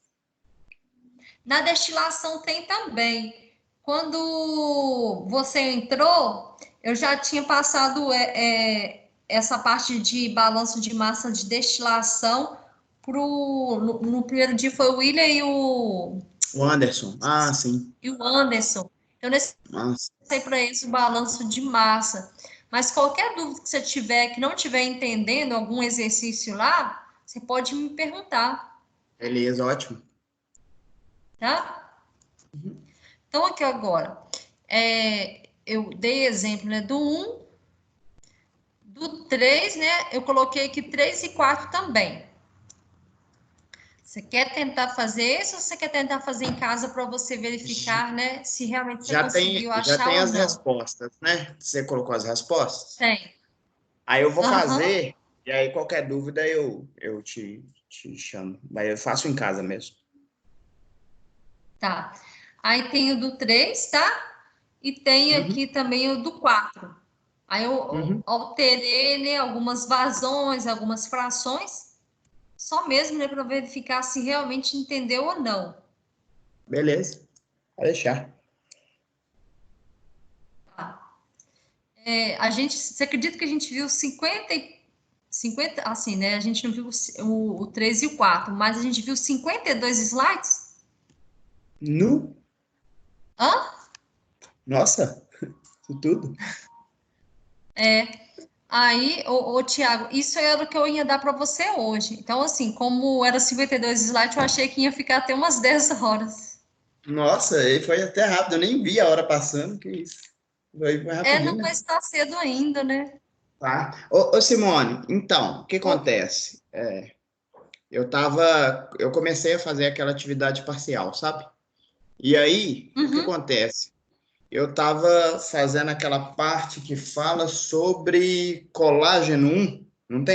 Na destilação tem também. Quando você entrou, eu já tinha passado essa parte de balanço de massa de destilação no primeiro dia foi o William O Anderson. Ah, sim. e o Anderson. Eu Nossa. sei para eles o balanço de massa. Mas qualquer dúvida que você tiver, que não estiver entendendo algum exercício lá, você pode me perguntar, Beleza, ótimo. tá? Então, aqui agora, eu dei exemplo, né, do 1, do 3, né, eu coloquei aqui 3 e 4 também. Você quer tentar fazer esse ou você quer tentar fazer em casa para você verificar, né, se realmente você conseguiu Já achar tem ou as não? respostas, né? Você colocou as respostas? Tem. Aí eu vou Aham, fazer, e aí qualquer dúvida eu te chamo. Mas eu faço em casa mesmo. tá. Aí tem o do 3, tá? E tem Uhum, aqui também o do 4. Aí eu uhum. alterei, né, algumas vazões, algumas frações, só mesmo, né, para verificar se realmente entendeu ou não. Beleza, pode deixar. Tá? Você acredita que a gente viu 50, assim, né? A gente não viu o 3 e o 4, mas a gente viu 52 slides? Nu? Hã? Nossa, isso tudo? Aí, Tiago, isso era o que eu ia dar para você hoje. Então, assim, como era 52 slides, eu achei que ia ficar até umas 10 horas. Nossa, aí foi até rápido, eu nem vi a hora passando, que isso. Foi rapidinho, Não, né? mas está cedo ainda, né? Tá. Ô, Simone, então, o que acontece? Eu comecei a fazer aquela atividade parcial, sabe? E aí, o que Uhum. acontece? Eu estava fazendo aquela parte que fala sobre colágeno 1, não tem